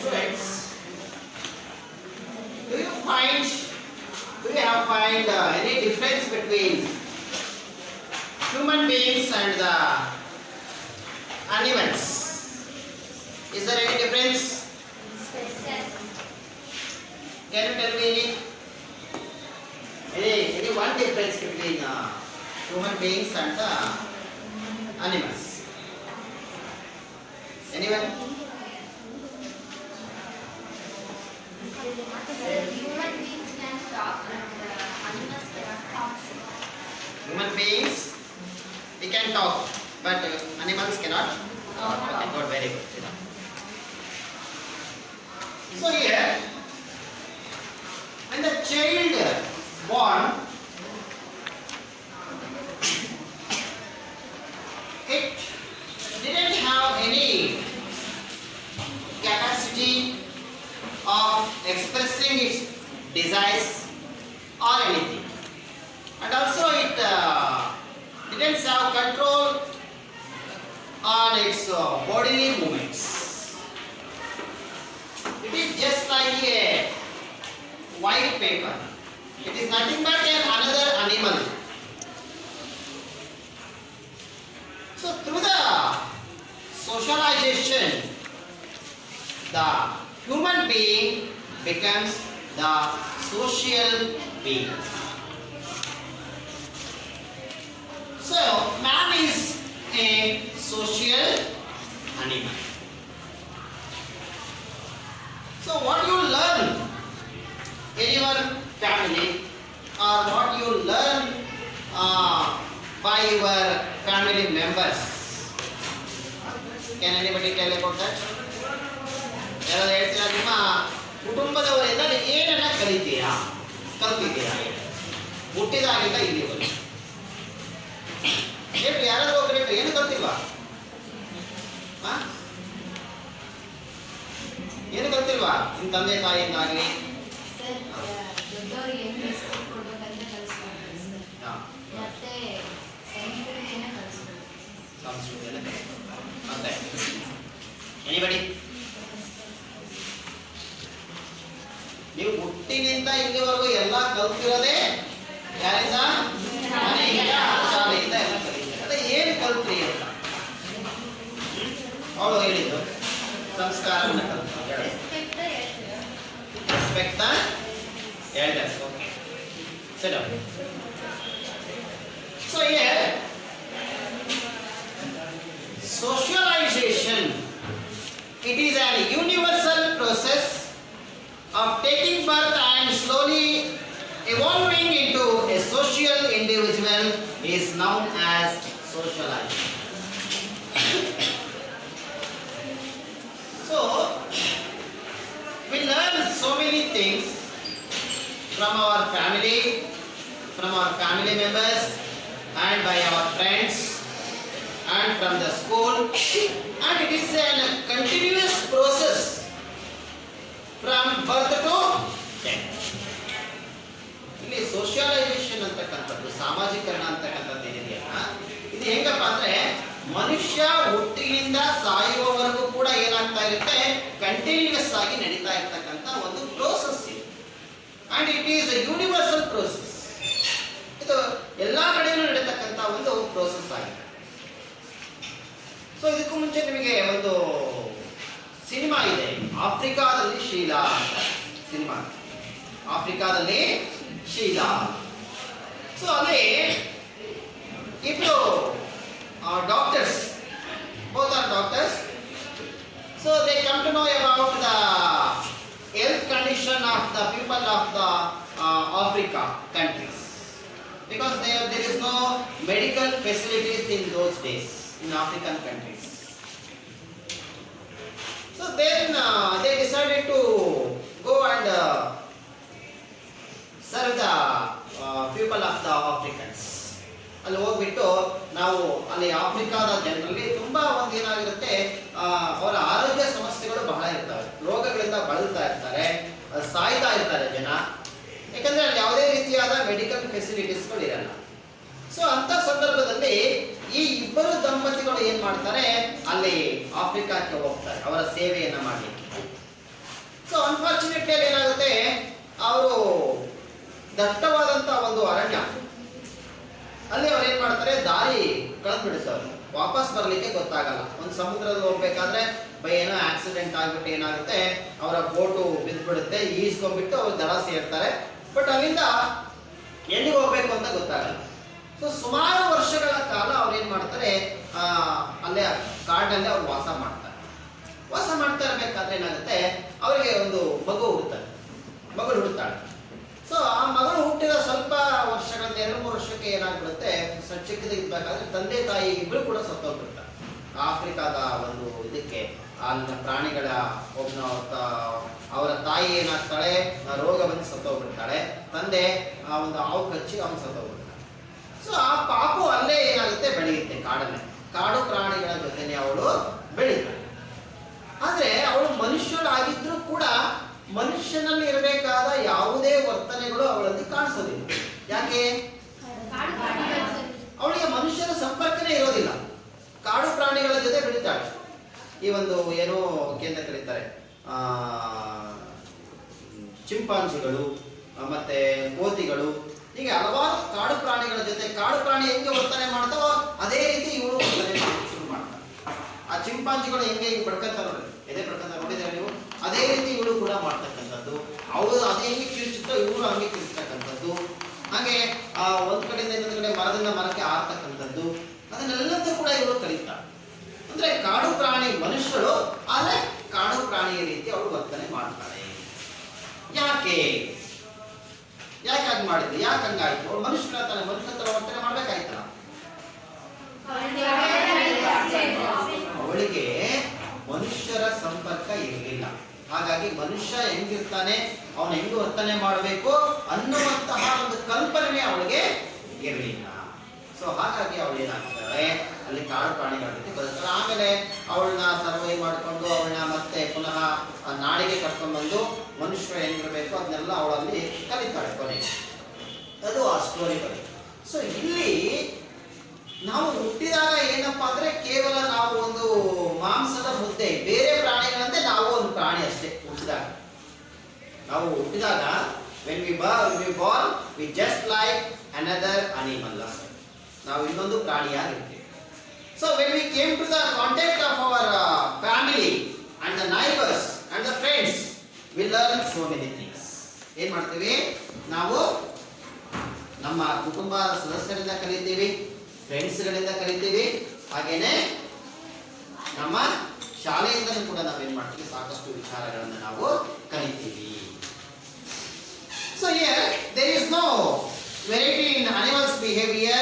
students, do you have find any difference between human beings and the animals? Is there any difference? Can you tell me any one difference between human beings and the animals? Anyone? Human beings can talk and animals cannot talk. Human beings, we can talk, but animals cannot talk. Okay, good, very good. So here, when the child born, it didn't have any capacity of expressing its desires or anything, and also it didn't have control on its bodily movements. It is just like a white paper. It is nothing but another animal. So through the socialization, the human being becomes the social being. So man is a social animal. So what you learn in your family, or what you learn by your family members, can anybody tell about that? ಯಾರಾದ್ರೂ ಹೇಳ್ತೀರಾ? ನಿಮ್ಮ ಕುಟುಂಬದವರಿಂದ ಏನನ್ನ ಕಲಿತೀರಾ, ಕಲ್ತಿದ್ದೀರಾ ಹುಟ್ಟಿದಾಗಿಂದ ಇಲ್ಲಿವರೆಗೆ? ಹೇಳ್ರಿ, ಯಾರಾದ್ರೂ ಒಬ್ರು ಹೇಳ್ರಿ, ಏನು ಕಲ್ತಿಲ್ವಾ? ಏನು ಕಲ್ತಿಲ್ವಾ ನಿಮ್ಮ ತಂದೆ ತಾಯಿಯಿಂದಾಗಲಿ? ದೊಡ್ಡವರಿಗೆ ಏನು ರೆಸ್ಪೆಕ್ಟ್ ಕೊಡ್ಬೇಕಂತ ಕಲಿಸ್ಕೊಡ್ತಾರೆ ಸರ್. ಮತ್ತೆ ಸಂಸ್ಕೃತಿಯನ್ನು ಕಲಿಸ್ಕೊಡ್ತಾರೆ. ಸಂಸ್ಕೃತಿಯನ್ನು ಕಲಿಸ್ಕೊಡ್ತಾರೆ. ಮತ್ತೆ ಎನಿಬಡಿ? ನೀವು ಹುಟ್ಟಿನಿಂದ ಇಲ್ಲಿವರೆಗೂ ಎಲ್ಲ ಕಲ್ತಿರೋದೇ ಯಾರಿಂದ? ಮನೆಯಿಂದ, ಶಾಲೆಯಿಂದ ಎಲ್ಲ ಕಲಿತೀರ. ಅದೇ ಏನು ಕಲ್ತ್ರಿ ಅಂತ ಅವಳು ಹೇಳಿದ್ದು, ಸಂಸ್ಕಾರವನ್ನು ಕಲ್ತು. Respect the elders. Okay. Sit down. So here, socialization, it is an universal process of taking birth and slowly evolving into a social individual is known as socialization. So we learn so many things from our family members, and by our friends, and from the school, and it is a continuous process from birth to death. ಇಲ್ಲಿ socialisation ಅಂತಕ್ಕಂಥದ್ದು, ಸಾಮಾಜಿಕರಣ ಅಂತಕ್ಕಂಥದ್ದು ಏನಿದೆಯಲ್ಲ, ಇದು ಹೆಂಗಪ್ಪ ಅಂದ್ರೆ ಮನುಷ್ಯ ಹುಟ್ಟಿನಿಂದ ಸಾಯುವವರೆಗೂ ಕೂಡ ಏನಾಗ್ತಾ ಇರುತ್ತೆ, ಕಂಟಿನ್ಯೂಸ್ ಆಗಿ ನಡೀತಾ ಇರ್ತಕ್ಕಂಥ ಒಂದು ಪ್ರೋಸೆಸ್ ಇದೆ. And it is a universal process. ಇದು ಎಲ್ಲಾ ಕಡೆಯೂ ನಡೀತಕ್ಕಂಥ ಒಂದು ಪ್ರೋಸೆಸ್ ಆಗಿದೆ. ಸೊ ಇದಕ್ಕೂ ಮುಂಚೆ ನಿಮಗೆ ಒಂದು ಸಿನಿಮಾ ಇದೆ, ಆಫ್ರಿಕಾದಲ್ಲಿ ಶೀಲಾ ಅಂತ ಸಿನಿಮಾ. ಆಫ್ರಿಕಾದಲ್ಲಿ ಶೀಲಾ. ಸೊ ಅಲ್ಲಿ ಇಬ್ರು doctors, both are doctors. So they come to know about the health condition of the people of the Africa countries, because there is no medical facilities in those days in African countries. So then they decided to go and serve the people of the Africans. ಅಲ್ಲಿ ಹೋಗ್ಬಿಟ್ಟು ನಾವು ಅಲ್ಲಿ ಆಫ್ರಿಕಾದ ಜನರಲ್ಲಿ ತುಂಬಾ ಒಂದು ಏನಾಗಿರುತ್ತೆ, ಅವರ ಆರೋಗ್ಯ ಸಮಸ್ಯೆಗಳು ಬಹಳ ಇರ್ತವೆ, ರೋಗಗಳಿಂದ ಬಳಲ್ತಾ ಇರ್ತಾರೆ, ಸಾಯ್ತಾ ಇರ್ತಾರೆ ಜನ. ಯಾಕಂದ್ರೆ ಅಲ್ಲಿ ಯಾವುದೇ ರೀತಿಯಾದ ಮೆಡಿಕಲ್ ಫೆಸಿಲಿಟೀಸ್ಗಳು ಇರಲ್ಲ. ಸೊ ಅಂತ ಸಂದರ್ಭದಲ್ಲಿ ಈ ಇಬ್ಬರು ದಂಪತಿಗಳು ಏನ್ ಮಾಡ್ತಾರೆ, ಅಲ್ಲಿ ಆಫ್ರಿಕಾಕ್ಕೆ ಹೋಗ್ತಾರೆ ಅವರ ಸೇವೆಯನ್ನ ಮಾಡಲಿಕ್ಕೆ. ಸೊ ಅನ್ಫಾರ್ಚುನೇಟ್ಲಿ ಅಲ್ಲಿ ಏನಾಗುತ್ತೆ, ಅವರು ದಟ್ಟವಾದಂತ ಒಂದು ಅರಣ್ಯ, ಅಲ್ಲಿ ಅವ್ರು ಏನ್ ಮಾಡ್ತಾರೆ, ದಾರಿ ಕಳೆದು ಬಿಡುತ್ತಾರೆ, ವಾಪಸ್ ಬರ್ಲಿಕ್ಕೆ ಗೊತ್ತಾಗಲ್ಲ. ಒಂದು ಸಮುದ್ರದಲ್ಲಿ ಹೋಗ್ಬೇಕಾದ್ರೆ ಏನೋ ಆಕ್ಸಿಡೆಂಟ್ ಆಗ್ಬಿಟ್ಟು ಏನಾಗುತ್ತೆ, ಅವರ ಬೋಟು ಬಿದ್ದ್ಬಿಡುತ್ತೆ, ಈಸ್ಕೊಂಡ್ಬಿಟ್ಟು ಅವ್ರು ದಡ ಸೇರ್ತಾರೆ. ಬಟ್ ಅಲ್ಲಿಂದ ಎಲ್ಲಿಗೆ ಹೋಗ್ಬೇಕು ಅಂತ ಗೊತ್ತಾಗಲ್ಲ. ಸೊ ಸುಮಾರು ವರ್ಷಗಳ ಕಾಲ ಅವ್ರು ಏನ್ ಮಾಡ್ತಾರೆ, ಅಲ್ಲೇ ಕಾಡಿನಲ್ಲಿ ಅವ್ರು ವಾಸ ಮಾಡ್ತಾ ಇರ್ಬೇಕಾದ್ರೆ ಏನಾಗುತ್ತೆ, ಅವರಿಗೆ ಒಂದು ಮಗು ಹುಡುತ್ತಾಳೆ. ಸೊ ಆ ಮಗಳು ಹುಟ್ಟಿದ ಸ್ವಲ್ಪ ವರ್ಷಗಳ 2-3 ವರ್ಷಕ್ಕೆ ಏನಾಗ್ಬಿಡುತ್ತೆ, ಚಿಕ್ಕದಿರ್ಬೇಕಾದ್ರೆ ತಂದೆ ತಾಯಿ ಇಬ್ರು ಕೂಡ ಸತ್ತೋಗ್ಬಿಡ್ತಾರೆ. ಆಫ್ರಿಕಾದ ಒಂದು ಇದಕ್ಕೆ ಅಲ್ಲಿನ ಪ್ರಾಣಿಗಳ ಅವರ ತಾಯಿ ಏನಾಗ್ತಾಳೆ, ರೋಗ ಬಂದು ಸತ್ತೋಗ್ಬಿಡ್ತಾಳೆ. ತಂದೆ ಒಂದು ಹಾವು ಕಚ್ಚಿ ಅವನು ಸತ್ತೋಗ್ಬಿಡ್ತಾನೆ. ಸೊ ಆ ಪಾಪು ಅಲ್ಲೇ ಏನಾಗುತ್ತೆ, ಬೆಳೆಯುತ್ತೆ ಕಾಡಲ್ಲೇ, ಕಾಡು ಪ್ರಾಣಿಗಳ ಜೊತೆನೆ ಅವಳು ಬೆಳೀತಾಳೆ. ಆದ್ರೆ ಅವಳು ಮನುಷ್ಯಳಾಗಿದ್ರು ಕೂಡ ಮನುಷ್ಯನಲ್ಲಿ ಇರಬೇಕಾದ ಯಾವುದೇ ವರ್ತನೆಗಳು ಅವಳಲ್ಲಿ ಕಾಣಿಸೋದಿಲ್ಲ. ಯಾಕೆ? ಅವಳಿಗೆ ಮನುಷ್ಯರ ಸಂಪರ್ಕನೇ ಇರೋದಿಲ್ಲ, ಕಾಡು ಪ್ರಾಣಿಗಳ ಜೊತೆ ಬೆಳೀತಾಳೆ. ಈ ಒಂದು ಏನೋ ಕೇಂದ್ರ ಕರೀತಾರೆ, ಚಿಂಪಾಂಜಿಗಳು ಮತ್ತೆ ಕೋತಿಗಳು, ಹೀಗೆ ಹಲವಾರು ಕಾಡು ಪ್ರಾಣಿಗಳ ಜೊತೆ, ಕಾಡು ಪ್ರಾಣಿ ಹೆಂಗೆ ವರ್ತನೆ ಮಾಡ್ತಾವೋ ಅದೇ ರೀತಿ ಇವಳು ವರ್ತನೆ ಶುರು ಮಾಡ್ತಾಳೆ. ಆ ಚಿಂಪಾಂಜಿಗಳು ಹೆಂಗೆ ಪಡ್ಕೊಂತಾರೆ, ಎದೆ ಪಡ್ಕೊಂತಾರೆ ನೋಡಿದ್ರೆ ನೀವು, ಅದೇ ರೀತಿ ಇವಳು ಕೂಡ ಮಾಡ್ತಕ್ಕಂಥದ್ದು. ಅವಳು ಅದೇ ಹೆಂಗೆ ಕಿರಿಚುತ್ತೋ ಇವಳು ಹಂಗೆ ಕಿರಿಸ್ತಕ್ಕಂಥದ್ದು. ಹಾಗೆ ಒಂದ್ ಕಡೆಯಿಂದ ಇನ್ನೊಂದು ಕಡೆ ಮರದಿಂದ ಮರಕ್ಕೆ ಆರ್ತಕ್ಕಂಥದ್ದು, ಅದನ್ನೆಲ್ಲದೂ ಕೂಡ ಇವಳು ಕಲಿತಾಳೆ. ಅಂದ್ರೆ ಕಾಡು ಪ್ರಾಣಿ ಮನುಷ್ಯರು, ಆದ್ರೆ ಕಾಡು ಪ್ರಾಣಿಯ ರೀತಿ ಅವಳು ವರ್ತನೆ ಮಾಡ್ತಾಳೆ. ಯಾಕೆ ಹಾಗೆ ಮಾಡಿದ್ವಿ? ಯಾಕೆ ಹಂಗಾಯ್ತು? ಅವಳು ಮನುಷ್ಯರ ತಾನೆ, ಮನುಷ್ಯರ ತರ ವರ್ತನೆ ಮಾಡ್ಬೇಕಾಯ್ತಲ್ಲ. ಅವಳಿಗೆ ಮನುಷ್ಯರ ಸಂಪರ್ಕ ಇರಲಿಲ್ಲ. ಹಾಗಾಗಿ ಮನುಷ್ಯ ಹೆಂಗಿರ್ತಾನೆ, ಅವನು ಹೆಂಗ್ ವರ್ತನೆ ಮಾಡಬೇಕು ಅನ್ನುವಂತಹ ಒಂದು ಕಲ್ಪನೆ ಅವಳಿಗೆ ಇರಲಿಲ್ಲ. ಸೊ ಹಾಗಾಗಿ ಅವಳು ಏನಾಗ್ತಾರೆ, ಅಲ್ಲಿ ಕಾಡು ಪ್ರಾಣಿಗಳ ಜೊತೆ ಬದುಕ್ತಾಳೆ. ಆಮೇಲೆ ಅವಳನ್ನ ಸರ್ವೈವ್ ಮಾಡಿಕೊಂಡು ಅವಳನ್ನ ಮತ್ತೆ ಪುನಃ ನಾಡಿಗೆ ಕರ್ಕೊಂಡ್ಬಂದು ಮನುಷ್ಯರು ಹೆಂಗಿರ್ಬೇಕು ಅದನ್ನೆಲ್ಲ ಅವಳಲ್ಲಿ ಕಲಿತಾಳೆ ಕೊನೆಗೆ. ಅದು ಆ ಸ್ಟೋರಿ ಬಗ್ಗೆ. ಸೊ ಇಲ್ಲಿ ನಾವು ಹುಟ್ಟಿದಾಗ ಏನಪ್ಪಾ ಅಂದ್ರೆ ಕೇವಲ ನಾವು ಒಂದು ಮಾಂಸದ ಮುದ್ದೆ, ಬೇರೆ ಪ್ರಾಣಿಗಳಂತೆ ನಾವು ಒಂದು ಪ್ರಾಣಿ ಅಷ್ಟೇ. ಹುಟ್ಟಿದಾಗ when we born we just like another animal. ನಾವು ಇನ್ನೊಂದು ಪ್ರಾಣಿಯಾಗಿರ್ತೀವಿ. So when we came to the contact of our family and the neighbors and the friends, we learn so many things. ಏನ್ ಮಾಡ್ತೀವಿ ನಾವು? ನಮ್ಮ ಕುಟುಂಬ ಸದಸ್ಯರಿಂದ ಕಲಿತೀವಿ, ಫ್ರೆಂಡ್ಸ್ಗಳಿಂದ ಕಲಿತೀವಿ, ಹಾಗೇನೆ ನಮ್ಮ ಶಾಲೆಯಿಂದಲೂ ಕೂಡ ನಾವೇನ್ ಮಾಡ್ತೀವಿ, ಸಾಕಷ್ಟು ವಿಚಾರಗಳನ್ನು ನಾವು ಕಲಿತೀವಿ. So here there is no variety in animals' behavior.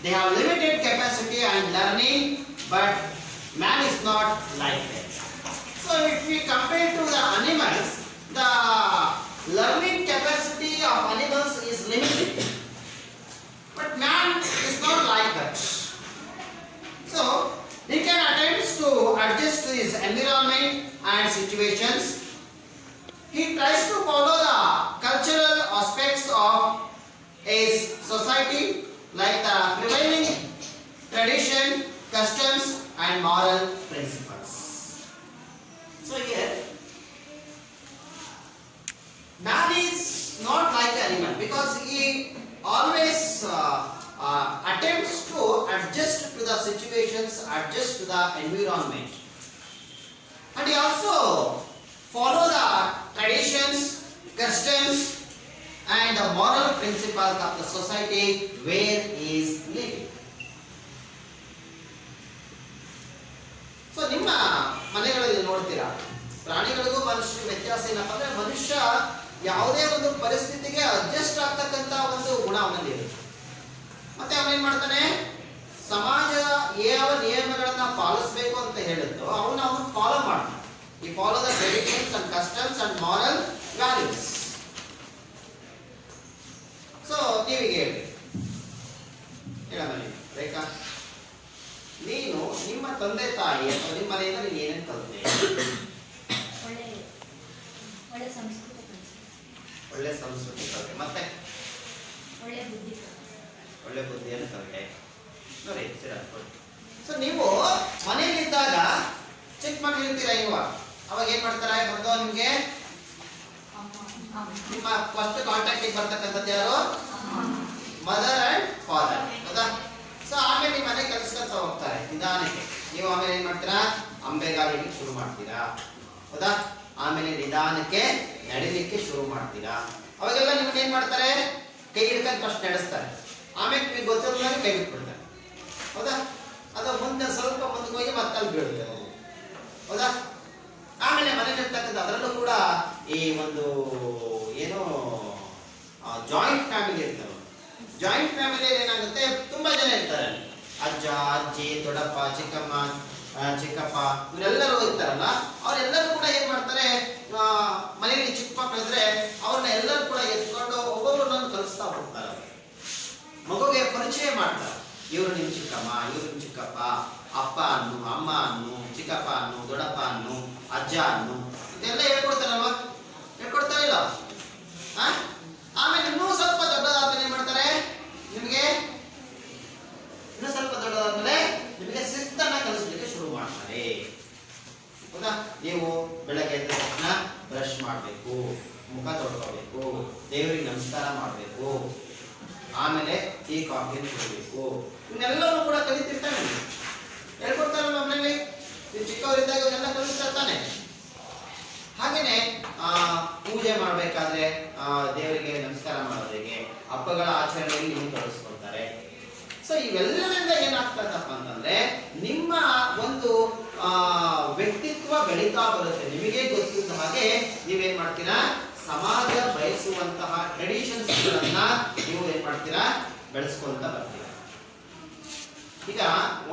They have limited capacity and learning, but man is not like that. So if we compare to the animals, the learning capacity of animals is limited, but man is not like that. So he can attempt to adjust to his environment and situations. He tries to follow the cultural aspects of his society, like the prevailing tradition, customs and moral principles. So here man is not like an animal, because he always attempts to adjust to the situations, adjust to the environment, and he also follow the traditions, customs and the moral principles of the society where he is living. So ನಿಮ್ಮ ಮನೆಗಳಲ್ಲಿ ನೋಡ್ತೀರಾ, ಪ್ರಾಣಿಗಳಿಗೂ ಮನುಷ್ಯರಿಗೂ ವ್ಯತ್ಯಾಸ ಏನಪ್ಪ ಅಂದ್ರೆ, ಮನುಷ್ಯ ಯಾವುದೇ ಒಂದು ಪರಿಸ್ಥಿತಿಗೆ ಅಡ್ಜಸ್ಟ್ ಆಗ್ತಕ್ಕಂತ ಒಂದು ಗುಣ ಅವನಲ್ಲಿ ಇರುತ್ತೆ. ಮತ್ತೆ ಅವನೇನ್ ಮಾಡ್ತಾನೆ, ಸಮಾಜ ಯಾವ ನಿಯಮಗಳನ್ನ ಪಾಲಿಸಬೇಕು ಅಂತ ಹೇಳುತ್ತೋ ಅವನು ಫಾಲೋ ಮಾಡ್ತಾನೆ. He follow the traditions and customs and moral values. So ನೀವೀಗ ಹೇಳಮ್ಮ, ರೇಖಾ, ನೀನು ನಿಮ್ಮ ತಂದೆ ತಾಯಿ ಅಥವಾ ನಿಮ್ಮ ಮನೆಯಿಂದ ನೀನು ಏನೇನು ಕಲಿತೆ? ಒಳ್ಳೆ ಸಂಸ್ಕೃತಿ ಕಲಿತೆ, ಮತ್ತೆ ಒಳ್ಳೆ ಬುದ್ಧಿಯನ್ನು ಕಲಿತೆ. ನೋಡಿ ಸೊ ನೀವು ಮನೆಯಲ್ಲಿದ್ದಾಗ ಚಿಕ್ಕ ಮಕ್ಕಳು ಇರ್ತೀರಾ, ಅವಾಗ ಏನ್ ಮಾಡ್ತಾರೆ, ಬಂದವ ನಿಮ್ಗೆ ನಿಮ್ಮ ಫಸ್ಟ್ ಕಾಂಟ್ಯಾಕ್ಟಿಗೆ ಬರ್ತಕ್ಕಂಥದ್ದು ಯಾರು? Mother and father. ಹೌದಾ? ಸೊ ಆಮೇಲೆ ನಿಮ್ಮ ಮನೆ ಕಲ್ಸ್ಕೊಂತ ಹೋಗ್ತಾರೆ ನಿಧಾನಕ್ಕೆ. ನೀವು ಆಮೇಲೆ ಏನ್ ಮಾಡ್ತೀರಾ? ಅಂಬೆಗಾಲಿಗೆ ಶುರು ಮಾಡ್ತೀರಾ. ಹೌದಾ? ಆಮೇಲೆ ನಿಧಾನಕ್ಕೆ ನಡಿಲಿಕ್ಕೆ ಶುರು ಮಾಡ್ತೀರಾ. ಅವಾಗೆಲ್ಲ ನಿಮ್ಗೆ ಏನ್ ಮಾಡ್ತಾರೆ? ಕೈ ಹಿಡ್ಕೊಂಡು ಫಸ್ಟ್ ನಡೆಸ್ತಾರೆ. ಆಮೇಲೆ ನಿಮಗೆ ಗೊತ್ತಿಲ್ಲ ಕೈ ಬಿಟ್ಬಿಡ್ತಾರೆ. ಹೌದಾ? ಅದು ಮುಂದೆ ಸ್ವಲ್ಪ ಮುಂದಕ್ಕೆ ಹೋಗಿ ಮತ್ತೆ ಅಲ್ಲಿ ಬೀಳುತ್ತೆ. ಹೌದಾ? ಆಮೇಲೆ ಮನೆಯಲ್ಲಿರ್ತಕ್ಕಂಥ ಅದರಲ್ಲೂ ಕೂಡ ಈ ಒಂದು ಏನು ಜಾಯಿಂಟ್ ಫ್ಯಾಮಿಲಿ ಇರ್ತಾರೆ. ಜಾಯಿಂಟ್ ಫ್ಯಾಮಿಲಿಯಲ್ಲಿ ಏನಾಗುತ್ತೆ? ತುಂಬಾ ಜನ ಇರ್ತಾರೆ. ಅಜ್ಜ, ಅಜ್ಜಿ, ದೊಡ್ಡಪ್ಪ, ಚಿಕ್ಕಮ್ಮ, ಚಿಕ್ಕಪ್ಪ ಇವರೆಲ್ಲರೂ ಇರ್ತಾರಲ್ಲ, ಅವರೆಲ್ಲರೂ ಕೂಡ ಏನ್ ಮಾಡ್ತಾರೆ? ಮನೆಯಲ್ಲಿ ಚಿಕ್ಕ ಮಕ್ಕಳು ಇದ್ರೆ ಅವ್ರನ್ನ ಎಲ್ಲರೂ ಕೂಡ ಎತ್ಕೊಂಡು ಒಬ್ಬೊಬ್ಬರನ್ನ ಕಲಿಸ್ತಾ ಹೋಗ್ತಾರೆ. ಮಗುಗೆ ಪರಿಚಯ ಮಾಡ್ತಾರೆ. ಇವರು ನಿಮ್ ಚಿಕ್ಕಮ್ಮ, ಇವರು ನಿಮ್ ಚಿಕ್ಕಪ್ಪ, ಅಪ್ಪ ಅನ್ನು, ಅಮ್ಮ ಅನ್ನು, ಚಿಕ್ಕಪ್ಪ ಅನ್ನು, ದೊಡ್ಡಪ್ಪ ಅನ್ನು, ಅಜ್ಜ ಅನ್ನು ಇದೆಲ್ಲ ಹೇಳ್ಕೊಡ್ತಾರಲ್ವಾ? ಹೇಳ್ಕೊಡ್ತಾರ ಇಲ್ಲ? ಆಮೇಲೆ ಇನ್ನೂ ಸ್ವಲ್ಪ ದೊಡ್ಡದಾದ್ಮೇಲೆ ಏನ್ ಮಾಡ್ತಾರೆ? ನಿಮಗೆ ಇನ್ನೂ ಸ್ವಲ್ಪ ದೊಡ್ಡದಾದ್ಮೇಲೆ ನಿಮಗೆ ಶಿಸ್ತನ್ನ ಕಲಿಸ್ಲಿಕ್ಕೆ ಶುರು ಮಾಡ್ತಾರೆ. ಹೌದಾ? ನೀವು ಬೆಳಗ್ಗೆ ಎದ್ದ ತಕ್ಷಣ ಬ್ರಷ್ ಮಾಡಬೇಕು, ಮುಖ ತೊಳ್ಕೋಬೇಕು, ದೇವರಿಗೆ ನಮಸ್ಕಾರ ಮಾಡಬೇಕು, ಆಮೇಲೆ ಟೀ ಕಾಫಿ ಕುಡಿಬೇಕು. ಇವನ್ನೆಲ್ಲವೂ ಕೂಡ ಕಲಿತಿರ್ತಾನೆ. ಹೇಳ್ಕೊಡ್ತಾರಲ್ಲ ಮನೆಯಲ್ಲಿ. ನೀವು ಚಿಕ್ಕವರಿದ್ದಾಗ ಇವನ್ನೆಲ್ಲ ಕಲಿಸ್ತಿರ್ತಾನೆ. ಹಾಗೇನೆ ಪೂಜೆ ಮಾಡಬೇಕಾದ್ರೆ ದೇವರಿಗೆ ನಮಸ್ಕಾರ ಮಾಡೋರಿಗೆ, ಹಬ್ಬಗಳ ಆಚರಣೆಯಲ್ಲಿ ನೀವು ಕಲಿಸ್ಕೊಳ್ತಾರೆ. ಸೊ ಇವೆಲ್ಲದಿಂದ ಏನಾಗ್ತದಪ್ಪ ಅಂತಂದ್ರೆ ನಿಮ್ಮ ಒಂದು ವ್ಯಕ್ತಿತ್ವ ಬೆಳೀತಾ ಬರುತ್ತೆ. ನಿಮಗೆ ಗೊತ್ತಿದ್ದ ಹಾಗೆ ನೀವೇನ್ ಮಾಡ್ತೀರಾ? ಸಮಾಜ ಬಯಸುವಂತಹ ಟ್ರೆಡಿಷನ್ಸ್ ಗಳನ್ನ ನೀವು ಏನ್ ಮಾಡ್ತೀರಾ? ಬೆಳೆಸ್ಕೊಂತ ಬರ್ತೀರಾ. ಈಗ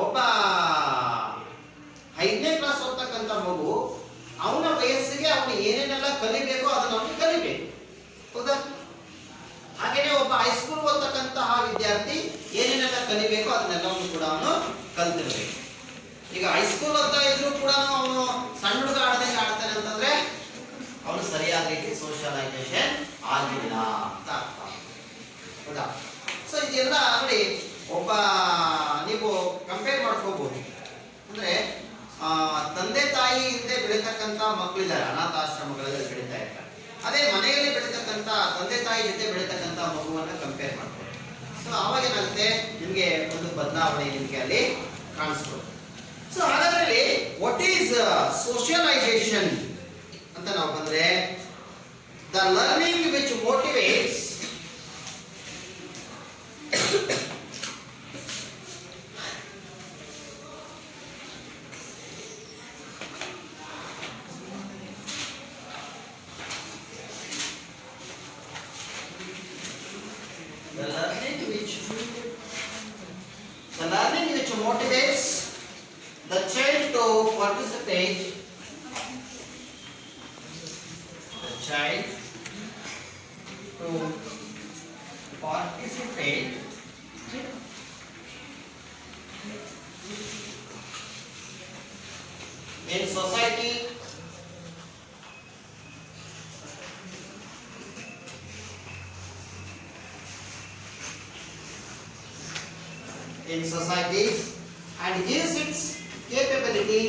ಒಬ್ಬ 5ನೇ ಕ್ಲಾಸ್ ಓದ್ತಕ್ಕಂಥ ಮಗು ಅವನ ವಯಸ್ಸಿಗೆ ಅವನು ಏನೇನೆಲ್ಲ ಕಲಿಬೇಕೋ ಅದನ್ನ ಅವನು ಕಲಿಬೇಕು. ಹೌದಾ? ಹಾಗೇನೆ ಒಬ್ಬ ಹೈಸ್ಕೂಲ್ ಓದ್ತಕ್ಕಂತಹ ವಿದ್ಯಾರ್ಥಿ ಏನೇನೆಲ್ಲ ಕಲಿಬೇಕೋ ಅದನ್ನೆಲ್ಲವನ್ನು ಕೂಡ ಅವನು ಕಲ್ತಿರ್ಬೇಕು. ಈಗ ಹೈಸ್ಕೂಲ್ ಓದ್ತಾ ಇದ್ರು ಕೂಡ ಅವನು ಸಣ್ಣ ಹುಡುಗ ಆಡ್ದಂಗೆ ಆಡ್ತಾನೆ ಅಂತಂದ್ರೆ ಅವನು ಸರಿಯಾದ ರೀತಿ ಸೋಷಿಯಲೈಸೇಷನ್ ಆಗಿಲ್ಲ ಅಂತ ಅರ್ಥ. ಹೌದಾ? ಸೊ ಇದೆಲ್ಲ ನೋಡಿ, ಒಬ್ಬ ನೀವು ಕಂಪೇರ್ ಮಾಡ್ಕೋಬಹುದು. ಅಂದ್ರೆ ತಂದೆ ತಾಯಿ ಹಿಂದೆ ಬೆಳೀತಕ್ಕಂಥ ಮಕ್ಕಳಿದ್ದಾರೆ, ಅನಾಥಾಶ್ರಮಗಳಲ್ಲಿ ಬೆಳೀತಾ ಇರ್ತಾರೆ. ಅದೇ ಮನೆಯಲ್ಲಿ ಬೆಳೀತಕ್ಕಂಥ ತಂದೆ ತಾಯಿ ಜೊತೆ ಬೆಳೀತಕ್ಕಂಥ ಮಗುವನ್ನ ಕಂಪೇರ್ ಮಾಡ್ತಾರೆ. ಸೊ ಅವಾಗ ಏನಾಗುತ್ತೆ? ನಿಮಗೆ ಒಂದು ಬದಲಾವಣೆ ನಿಮಗೆ ಅಲ್ಲಿ ಕಾಣಿಸ್ಬೋದು. ಸೊ ಹಾಗಾದ್ರೆ ವಾಟ್ ಈಸ್ ಸೋಷಿಯಲೈಸೇಷನ್ ಅಂತ ನಾವು ಬಂದ್ರೆ, the learning which motivates motivates the child to participate in society, and use its capability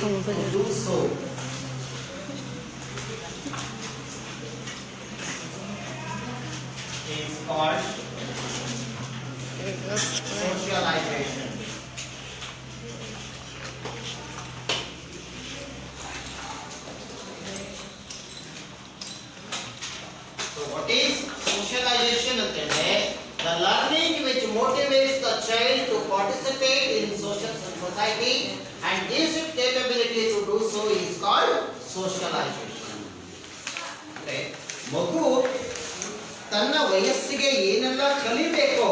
to do so. Is called socialization. So what is socialization? The learning which motivates the child to participate in society and gives it capability to do so is called socialization. Okay. ಮಗು ತನ್ನ ವಯಸ್ಸಿಗೆ ಏನೆಲ್ಲ ಕಲಿಬೇಕೋ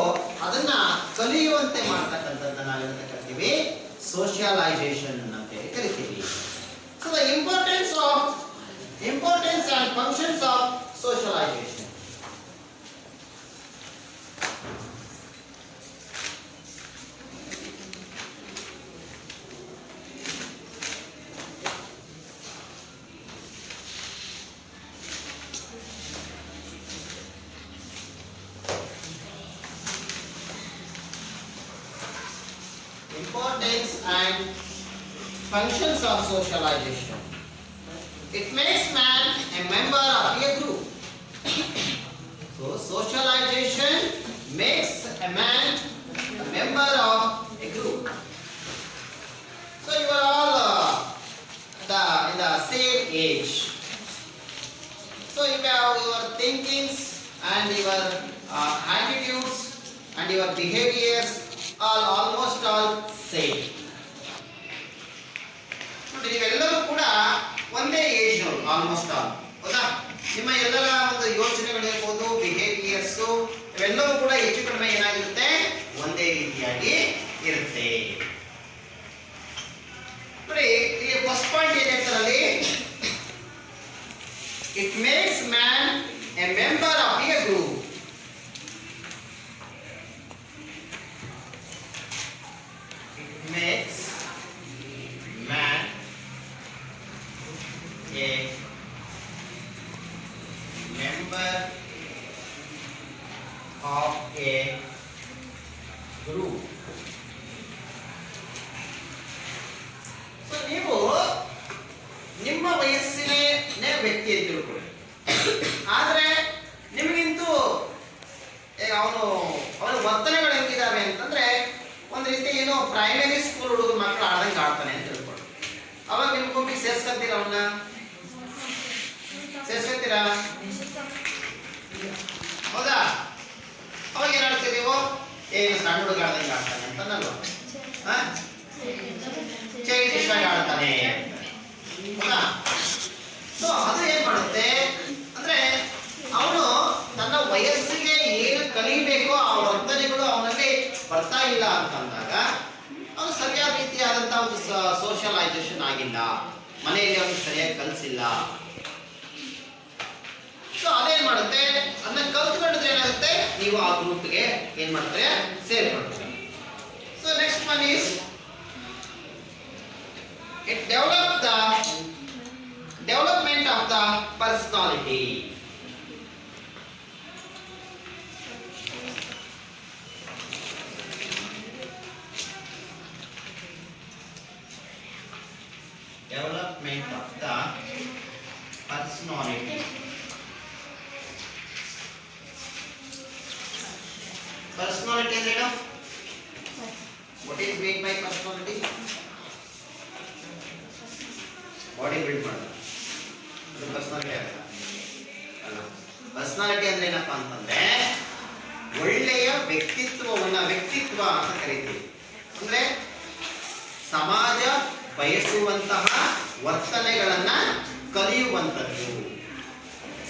ಅದನ್ನ ಕಲಿಯುವಂತೆ ಮಾಡ್ತಕ್ಕಂಥದ್ದನ್ನ ನಾವೇನಂತ ಕರಿತೀವಿ? Socialisation ಅಂತ ಹೇಳಿ ಕರಿತೀವಿ. So the importance and functions of socialisation. importance and functions of socialization. It makes man a member of a group. So socialization makes a man a member of a group. So you are all in the same age. So you have your thinkings and your attitudes and your behaviors are almost all same. ನೋಡಿ ನೀವೆಲ್ಲರೂ ಕೂಡ ಒಂದೇ age ಅವರು almost all, ಹೌದಾ? ನಿಮ್ಮ ಎಲ್ಲರ ಒಂದು ಯೋಚನೆಗಳಿರ್ಬೋದು, behaviours ಇವೆಲ್ಲವೂ ಕೂಡ ಹೆಚ್ಚು ಕಡಿಮೆ ಏನಾಗಿರುತ್ತೆ, ಒಂದೇ ರೀತಿಯಾಗಿ ಇರುತ್ತೆ. ನೋಡಿ ಇಲ್ಲಿ ಫಸ್ಟ್ ಪಾಯಿಂಟ್ ಏನ್ ಹೇಳ್ತಾರಲ್ಲಿ, it makes man a member of a group. It makes man a member of a group. So ನೀವು ನಿಮ್ಮ ವಯಸ್ಸಿನೇ ವ್ಯಕ್ತಿ ಅಂತ ತಿಳ್ಕೊಳ್ಳಿ, ಆದ್ರೆ ನಿಮಗಿಂತೂ ಅವನ ವರ್ತನೆಗಳು ಹೆಂಗಿದಾವೆ ಅಂತಂದ್ರೆ ಒಂದು ರೀತಿ ಏನೋ ಪ್ರೈಮರಿ ಸ್ಕೂಲ್ ಹುಡುಗ ಮಕ್ಕಳು ಆಡ್ದಂಗೆ ಆಡ್ತಾನೆ ಅಂತ ತಿಳ್ಕೊಳ್ಳಿ. ಅವಾಗ ನಿಮ್ ಗುಂಪಿಗೆ ಸೇರ್ಸ್ಕೊಂತೀರ, ಅವನ್ನ ಸೇರ್ಸ್ಕೊಂತೀರಾ? ಹೌದಾ? ಅವಾಗ ಏನ್ ಆಡ್ತೀರಿ ನೀವು, ಏನು ಸಣ್ಣ ಹುಡುಗ ಆಡ್ದಂಗೆ ಆಡ್ತಾನೆ ಅಂತನಲ್ವ, ಚೈಲ್ಡಿಶ್ ಆಗಿ ಆಡ್ತಾನೆ, ಹೌದಾ? ಸೊ ಅದು ಏನ್ ಮಾಡುತ್ತೆ ಅಂದ್ರೆ ಅವನು ತನ್ನ ವಯಸ್ಸಿಗೆ ಏನು ಕಲಿಬೇಕೋ ಆ ವರ್ತನೆಗಳು ಅವನಲ್ಲಿ ಬರ್ತಾ ಇಲ್ಲ ಅಂತಂದಾಗ ಅವನು ಸರಿಯಾದ ರೀತಿಯಾದಂತಹ ಒಂದು ಸೋಷಿಯಲೈಸೇಷನ್ ಆಗಿಲ್ಲ, ಮನೆಯಲ್ಲಿ ಅವನು ಸರಿಯಾಗಿ ಕಲಿಸಿಲ್ಲ. ಸೊ ಅದೇನ್ ಮಾಡುತ್ತೆ, ಅದನ್ನ ಕಲ್ತ್ಕೊಂಡ್ರೆ ಏನಾಗುತ್ತೆ, ನೀವು ಆ ಗ್ರೂಪ್ಗೆ ಏನ್ ಮಾಡ್ತಾರೆ, ಸೇರ್ಕೊಳ್ತಾರೆ. So next one is it development of the personality. Development of the personality. Personality is enough. What is meant by personality? Body build ಮಾಡೋದು, ಅದು ಪರ್ಸನಾಲಿಟಿ ಆಗಲ್ಲ. ಅಲ್ಲ, ಪರ್ಸನಾಲಿಟಿ ಅಂದ್ರೆ ಏನಪ್ಪಾ ಅಂತಂದ್ರೆ ಒಳ್ಳೆಯ ವ್ಯಕ್ತಿತ್ವ ಅಂತ ಕರೀತೀವಿ. ಅಂದ್ರೆ ಸಮಾಜ ಬಯಸುವಂತಹ ವರ್ತನೆಗಳನ್ನ ಕಲಿಯುವಂಥದ್ದು.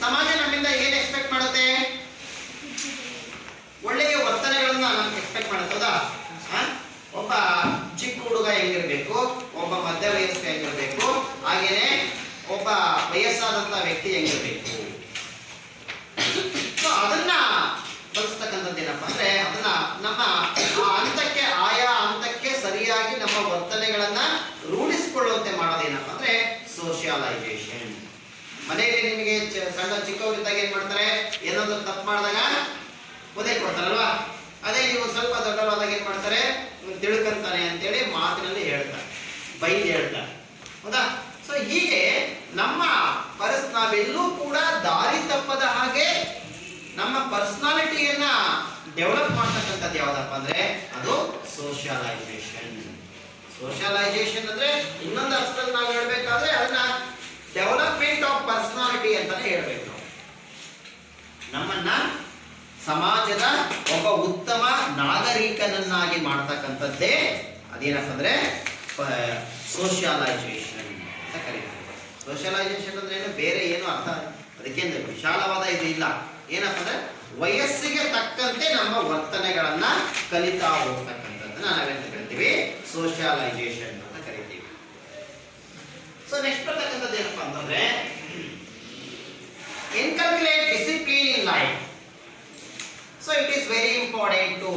ಸಮಾಜ ನಮ್ಮಿಂದ ಏನ್ ಎಕ್ಸ್ಪೆಕ್ಟ್ ಮಾಡುತ್ತೆ, ಒಳ್ಳೆಯ ವರ್ತನೆಗಳನ್ನ ನಮ್ಗೆ ಎಕ್ಸ್ಪೆಕ್ಟ್ ಮಾಡುತ್ತೆ, ಹೌದಾ? ಒಬ್ಬ ಚಿಕ್ಕ ಹುಡುಗ ಹೆಂಗಿರ್ಬೇಕು, ಒಬ್ಬ ಮಧ್ಯ ವಯಸ್ಕ ಹೆಂಗಿರ್ಬೇಕು, ಹಾಗೇನೆ ಒಬ್ಬ ವಯಸ್ಸಾದಂತ ವ್ಯಕ್ತಿ ಹೆಂಗಿರ್ಬೇಕು. ಸೊ ಅದನ್ನ ಕಲಿಸ್ತಕ್ಕಂಥದ್ದು ಏನಪ್ಪಾ ಅಂದ್ರೆ ಅದನ್ನ ನಮ್ಮ ಹಂತಕ್ಕೆ ಆಯಾ ಹಂತಕ್ಕೆ ಸರಿಯಾಗಿ ನಮ್ಮ ವರ್ತನೆಗಳನ್ನ ರೂಢಿಸಿಕೊಳ್ಳುವಂತೆ ಮಾಡೋದೇನಪ್ಪ ಅಂದ್ರೆ ಸೋಷಿಯಲೈಸೇಷನ್. ಮನೆಯಲ್ಲಿ ನಿಮಗೆ ಚಿಕ್ಕವರಿದ್ದಾಗ ಏನ್ ಮಾಡ್ತಾರೆ, ಏನಾದ್ರು ತಪ್ಪು ಮಾಡಿದಾಗ ಒದೆ ಕೊಡ್ತಾರಲ್ವಾ, ಅದೇ ನೀವು ಸ್ವಲ್ಪ ದೊಡ್ಡವರಾದಾಗ ಏನ್ ಮಾಡ್ತಾರೆ, ತಿಳ್ಕಂತಾನೆ ಅಂತೇಳಿ ಮಾತಿನಲ್ಲಿ ಹೇಳ್ತಾರೆ, ಬೈದು ಹೇಳ್ತಾರೆ, ಹೌದಾ? ಸೊ ಹೀಗೆ ನಮ್ಮ ನಾವೆಲ್ಲೂ ಕೂಡ ದಾರಿ ತಪ್ಪದ ಹಾಗೆ ನಮ್ಮ ಪರ್ಸನಾಲಿಟಿಯನ್ನ ಡೆವಲಪ್ ಮಾಡ್ತಕ್ಕಂಥದ್ದು ಯಾವ್ದಪ್ಪ ಅಂದ್ರೆ ಅದು ಸೋಷಿಯಲೈಸೇಷನ್. ಸೋಷಿಯಲೈಸೇಷನ್ ಅಂದ್ರೆ ಇನ್ನೊಂದು ಅರ್ಥದಲ್ಲಿ ನಾವು ಹೇಳ್ಬೇಕಾದ್ರೆ ಅದನ್ನ ಡೆವಲಪ್ಮೆಂಟ್ ಆಫ್ ಪರ್ಸನಾಲಿಟಿ ಅಂತಾನೆ ಹೇಳ್ಬೇಕು. ನಮ್ಮನ್ನ ಸಮಾಜದ ಒಬ್ಬ ಉತ್ತಮ ನಾಗರಿಕನನ್ನಾಗಿ ಮಾಡ್ತಕ್ಕಂಥದ್ದೇ ಅದೇನಪ್ಪ ಅಂದ್ರೆ ಸೋಷಿಯಲೈಸೇಷನ್ ಅಂತ ಕರೀತಾರೆ. ಸೋಷಿಯಲೈಸೇಷನ್ ಅಂದ್ರೆ ಏನು, ಬೇರೆ ಏನು ಅರ್ಥ ಅದಕ್ಕೆಂದ್ರೆ ವಿಶಾಲವಾದ ಇದು ಇಲ್ಲ. ಏನಪ್ಪ ಅಂದ್ರೆ ವಯಸ್ಸಿಗೆ ತಕ್ಕಂತೆ ನಮ್ಮ ವರ್ತನೆಗಳನ್ನ ಕಲಿತಾ ಹೋಗ್ತಕ್ಕಂಥದ್ದನ್ನ ನಾವೆಂತ ಕರಿತೀವಿ, ಸೋಷಿಯಲೈಸೇಷನ್ ಅಂತ ಕರಿತೀವಿ. ಸೊ ನೆಕ್ಸ್ಟ್ ಬರ್ತಕ್ಕಂಥದ್ದು ಏನಪ್ಪಾ ಅಂತಂದ್ರೆ inculcate discipline in life. So it is very important to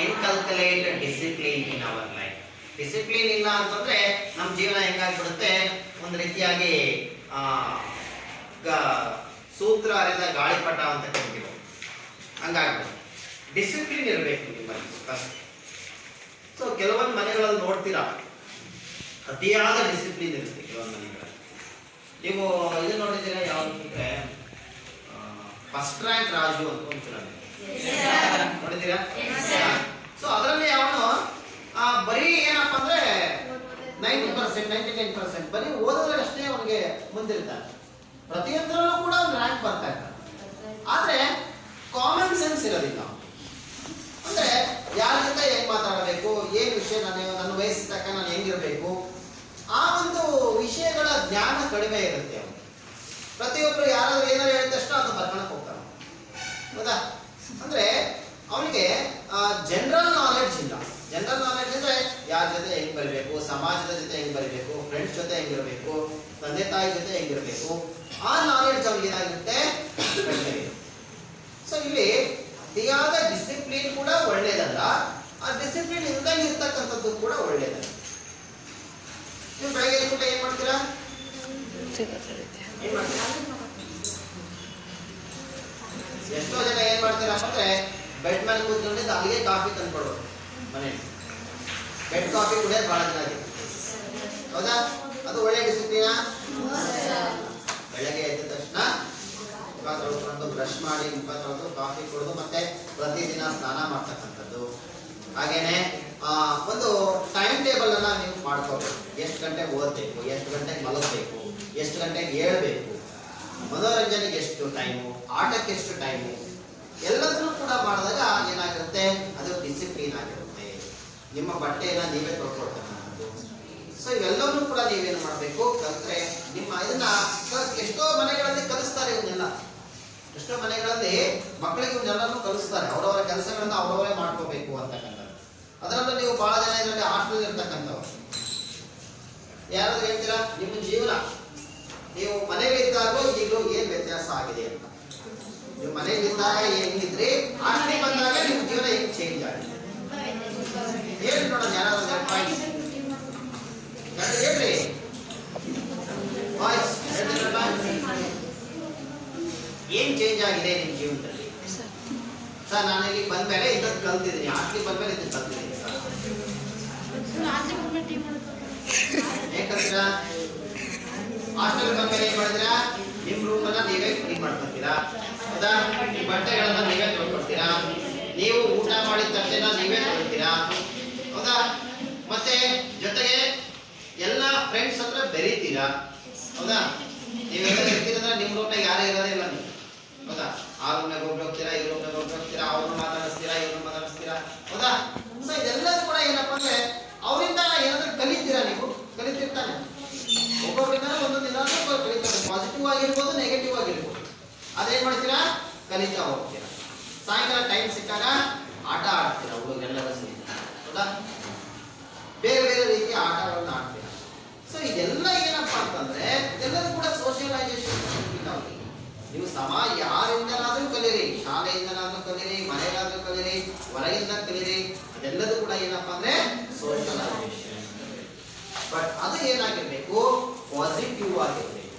inculcate discipline in our life. Discipline ಇಲ್ಲ ಅಂತಂದ್ರೆ ನಮ್ಮ ಜೀವನ ಹೆಂಗಾಗ್ಬಿಡುತ್ತೆ, ಒಂದು ರೀತಿಯಾಗಿ ಸೂತ್ರ ಅರೆದ ಗಾಳಿಪಟ ಅಂತ ಕರಿತೀವಿ, ಹಂಗಾಗ್ಬಿಡುತ್ತೆ. ಡಿಸಿಪ್ಲಿನ್ ಇರಬೇಕು ನಿಮ್ಮಲ್ಲಿ ಫಸ್ಟ್. ಸೊ ಕೆಲವೊಂದು ಮನೆಗಳಲ್ಲಿ ನೋಡ್ತೀರಾ ಅತಿಯಾದ ಡಿಸಿಪ್ಲಿನ್ ಇರುತ್ತೆ ಕೆಲವೊಂದು ಮನೆಗಳಲ್ಲಿ. ನೀವು ಇದು ನೋಡಿದ್ದೀರಾ ಯಾವ್ದಂದ್ರೆ ಫಸ್ಟ್ ರ್ಯಾಂಕ್ ರಾಜು ಅಂತ ಒಂದು ಫಿಲಮ್ ನೋಡಿದ್ದೀರಾ? ಸೊ ಅದರಲ್ಲಿ ಅವನು ಬರೀ ಏನಪ್ಪ ಅಂದ್ರೆ 90%, 99% ಬರೀ ಓದೋದ್ರಲ್ಲಿ ಅಷ್ಟೇ ಅವನಿಗೆ ಮುಂದಿರ್ತಾನೆ. ಪ್ರತಿಯೊಂದರಲ್ಲೂ ಕೂಡ ಒಂದು ರ್ಯಾಂಕ್ ಬರ್ತಾ ಇರ್ತಾನೆ. ಆದ್ರೆ ಕಾಮನ್ ಸೆನ್ಸ್ ಇರೋದಿಲ್ಲ. ಅಂದ್ರೆ ಯಾರ ಜೊತೆ ಹೆಂಗ್ ಮಾತಾಡಬೇಕು, ಏನ್ ವಿಷಯ, ನನ್ನ ವಯಸ್ಸಿನ ತಕ್ಕ ನಾನು ಹೆಂಗಿರ್ಬೇಕು, ಆ ಒಂದು ವಿಷಯಗಳ ಜ್ಞಾನ ಕಡಿಮೆ ಇರುತ್ತೆ ಅವನು. ಪ್ರತಿಯೊಬ್ಬರು ಯಾರಾದ್ರೂ ಏನಾದ್ರು ಹೇಳಿದ ತಕ್ಷಣ ಅದು ಬರ್ಕೊಳಕ್ ಹೋಗ್ತಾನೆ. ಹೌದಾ? ಅಂದ್ರೆ ಅವನಿಗೆ ಜನರಲ್ ನಾಲೆಡ್ಜ್ ಇಲ್ಲ. ಜನರಲ್ ನಾಲೆಡ್ಜ್ ಅಂದ್ರೆ ಯಾರ ಜೊತೆ ಹೆಂಗ್ ಬರಬೇಕು, ಸಮಾಜದ ಜೊತೆ ಹೆಂಗ್ ಬರಬೇಕು, ಫ್ರೆಂಡ್ಸ್ ಜೊತೆ ಹೆಂಗಿರ್ಬೇಕು, ತಂದೆ ತಾಯಿ ಜೊತೆ ಹೆಂಗಿರ್ಬೇಕು, ಆ ನಾಲೆಡ್ಜ್ ಅವ್ರಿಗೆ ಏನಾಗಿರುತ್ತೆ ಕಡಿಮೆ ಇರುತ್ತೆ. ಸೊ ಇಲ್ಲಿ ಅತಿಯಾದ ಡಿಸಿಪ್ಲಿನ್ ಕೂಡ ಒಳ್ಳೇದಲ್ಲ, ಆ ಡಿಸಿಪ್ಲಿನ್ ಇಲ್ದಂಗೆ ಇರ್ತಕ್ಕಂಥದ್ದು ಕೂಡ ಒಳ್ಳೇದಲ್ಲ. ನೀವು ಬೆಳಗ್ಗೆ ಎದ್ಬಿಟ್ಟು ಏನ್ ಮಾಡ್ತೀರಾ? ಎಷ್ಟೋ ಜನ ಏನ್ ಮಾಡ್ತೀರಪ್ಪ ಅಂದ್ರೆ ಬೆಡ್ ಮೇಲೆ ಕೂತ್ಕೊಂಡಿದ್ದು ಅಲ್ಲಿಗೆ ಕಾಫಿ ತಂದ್ಕೊಡೋದು ಮನೇಲಿ. ಬೆಡ್ ಕಾಫಿ ಕುಡಿಯೋದು ಬಹಳ ಚೆನ್ನಾಗಿದೆ. ಹೌದಾ? ಅದು ಒಳ್ಳೆ ಡಿಸಿಪ್ಲಿನಾ? ಬೆಳಗ್ಗೆ ಎದ್ದ ತಕ್ಷಣ ಮುಖ ತೊಳ್ಕೊಂಡು ಬ್ರಷ್ ಮಾಡಿ ಮುಖ ತೊಳೆದು ಕಾಫಿ ಕುಡಿದು ಮತ್ತೆ ಪ್ರತಿದಿನ ಸ್ನಾನ ಮಾಡ್ತಕ್ಕಂಥದ್ದು. ಹಾಗೇನೆ ಒಂದು ಟೈಮ್ ಟೇಬಲ್ ಅನ್ನ ನೀವು ಮಾಡ್ಕೋಬೇಕು. ಎಷ್ಟು ಗಂಟೆಗೆ ಓದಬೇಕು, ಎಷ್ಟು ಗಂಟೆಗೆ ಮಲಗಬೇಕು, ಎಷ್ಟು ಗಂಟೆಗೆ ಏಳಬೇಕು, ಮನೋರಂಜನೆಗೆ ಎಷ್ಟು ಟೈಮು, ಆಟಕ್ಕೆ ಎಷ್ಟು ಟೈಮು, ಎಲ್ಲದನ್ನೂ ಕೂಡ ಮಾಡಿದಾಗ ಏನಾಗಿರುತ್ತೆ, ಅದು ಡಿಸಿಪ್ಲಿನ್ ಆಗಿರುತ್ತೆ. ನಿಮ್ಮ ಬಟ್ಟೆಯನ್ನ ನೀವೇ ತೊಳ್ಕೊಳ್ತಕ್ಕಂಥದ್ದು. ಸೊ ಇವೆಲ್ಲವನ್ನೂ ಕೂಡ ನೀವೇನು ಮಾಡಬೇಕು, ಕಲ್ತ್ರೆ ನಿಮ್ಮ ಇದನ್ನ ಎಷ್ಟೋ ಮನೆಗಳಲ್ಲಿ ಕಲಿಸ್ತಾರೆ ಇವನ್ನೆಲ್ಲ. ಎಷ್ಟೋ ಮನೆಗಳಲ್ಲಿ ಮಕ್ಕಳಿಗೆ ಇವನ್ನೆಲ್ಲನೂ ಕಲಿಸ್ತಾರೆ. ಅವರವರ ಕೆಲಸಗಳನ್ನ ಅವರವರೇ ಮಾಡ್ಕೋಬೇಕು ಅಂತಕ್ಕಂಥದ್ದು. ಅದರಲ್ಲೂ ನೀವು ಬಹಳ ಜನ ಇದರಲ್ಲಿ ಹಾಸ್ಟೆಲ್ ಇರ್ತಕ್ಕಂಥವ್ರು ಯಾರಾದ್ರೂ ಹೇಳ್ತೀರಾ ನಿಮ್ಮ ಜೀವನ ನೀವು ಮನೆಯಲ್ಲಿದ್ದಾಗಲೂ ಈಗಲೂ ಏನ್ ವ್ಯತ್ಯಾಸ ಆಗಿದೆ ಅಂತ? ನೀವು ಮನೆಯಲ್ಲಿದ್ದಾಗ ಹೆಂಗಿದ್ರಿ, ಹಾಸ್ಟೆಲ್ ಬಂದಾಗ ನಿಮ್ಮ ಜೀವನ ಹೆಂಗ್ ಚೇಂಜ್ ಆಗಿದೆ ಹೇಳಿ ನೋಡೋಣ. ಯಾರಾದ್ರೂ ಹೇಳ್ರಿ ವಾಯ್ಸ್ ಏನ್ ಚೇಂಜ್ ಆಗಿದೆ ನಿಮ್ಮ ಜೀವನದಲ್ಲಿ? ಸರ್ ನಾನು ಇಲ್ಲಿ ಬಂದ್ಮೇಲೆ ಇದನ್ನು ಕಲ್ತಿದ್ದೀನಿ, ಹಾಸ್ಟೆಲ್ ಬಂದ್ಮೇಲೆ ಇದನ್ನು ಕಲ್ತಿದ್ದೀನಿ ಸರ್. ಏನ್ ಕಲ್ತೀರಾ? ಹಾಸ್ಟೆಲ್ ಬಂದ್ಮೇಲೆ ಏನ್ ಮಾಡಿದಿರಾ? ನಿಮ್ ರೂಮ್ ಅನ್ನ ನೀವೇ ಕ್ಲೀನ್ ಮಾಡ್ಕೊತೀರಾ. ಹೌದಾ? ನಿಮ್ಮ ಬಟ್ಟೆಗಳನ್ನ ನೀವೇ ತೊಳ್ಕೊಡ್ತೀರಾ. ನೀವು ಊಟ ಮಾಡಿದ ತಕ್ಷಣ ನೀವೇ ತೊಳ್ತೀರಾ. ಹೌದಾ? ಮತ್ತೆ ಜೊತೆಗೆ ಎಲ್ಲ ಫ್ರೆಂಡ್ಸ್ ಹತ್ರ ಬೆರೀತೀರಾ. ಹೌದಾ? ನೀವೆಲ್ಲ ಇರ್ತೀರಂದ್ರೆ ನಿಮ್ ರೂಮ್ನಾಗ ಯಾರು ಇರೋದೇ ಇಲ್ಲ ನೀವು. ಹೌದಾ? ಆ ರೂಮ್ನಾಗ ಒಬ್ರು ಹೋಗ್ತೀರಾ, ಈ ರೂಮ್ನಾಗ ಒಬ್ರು ಹೋಗ್ತೀರಾ, ಅವ್ರನ್ನ ಮಾತಾಡಿಸ್ತೀರಾ, ಇವ್ರನ್ನ ಮಾತಾಡಿಸ್ತೀರಾ. ಹೌದಾ? ಸೊ ಇದೆಲ್ಲದೂ ಕೂಡ ಏನಪ್ಪಾ ಅಂದ್ರೆ ಅವರಿಂದ ಏನಾದ್ರೂ ಕಲಿತೀರಾ, ನೀವು ಕಲಿತಿರ್ತಾನೆ. ಒಬ್ಬೊಬ್ಬರಿಂದ ಒಂದೊಂದು ಏನಾದ್ರೂ ಕಲಿತಾರೆ. ಪಾಸಿಟಿವ್ ಆಗಿರ್ಬೋದು, ನೆಗೆಟಿವ್ ಆಗಿರ್ಬೋದು. ಅದೇನ್ ಮಾಡ್ತೀರಾ? ಕಲಿತಾ ಹೋಗ್ತೀರಾ. ಸಾಯಂಕಾಲ ಟೈಮ್ ಸಿಕ್ಕಾಗ ಆಟ ಆಡ್ತೀರಾ ಹುಡುಗರೆಲ್ಲರೂ ಸೇರಿ. ಹೌದಾ? ಬೇರೆ ಬೇರೆ ರೀತಿಯ ಆಟಗಳನ್ನ ಆಡ್ತೀರಾ. ಸೊ ಇದೆಲ್ಲ ಏನಪ್ಪಾ ಅಂತಂದ್ರೆ ಇದೆಲ್ಲದೂ ಕೂಡ ಸೋಷಿಯಲೈಸೇಷನ್. ನೀವು ಯಾರಿಂದನಾದ್ರೂ ಕಲೀರಿ, ಶಾಲೆಯಿಂದನಾದ್ರೂ ಕಲೀರಿ, ಮನೆಗಾದ್ರೂ ಕಲೀರಿ, ಹೊರಗಿಂದ ಕಲೀರಿ, ಅದೆಲ್ಲದೂ ಕೂಡ ಏನಪ್ಪಾ ಅಂದ್ರೆ ಸೋಷಿಯಲೈಸೇಷನ್. ಬಟ್ ಅದು ಏನಾಗಿರ್ಬೇಕು? ಪಾಸಿಟಿವ್ ಆಗಿರ್ಬೇಕು.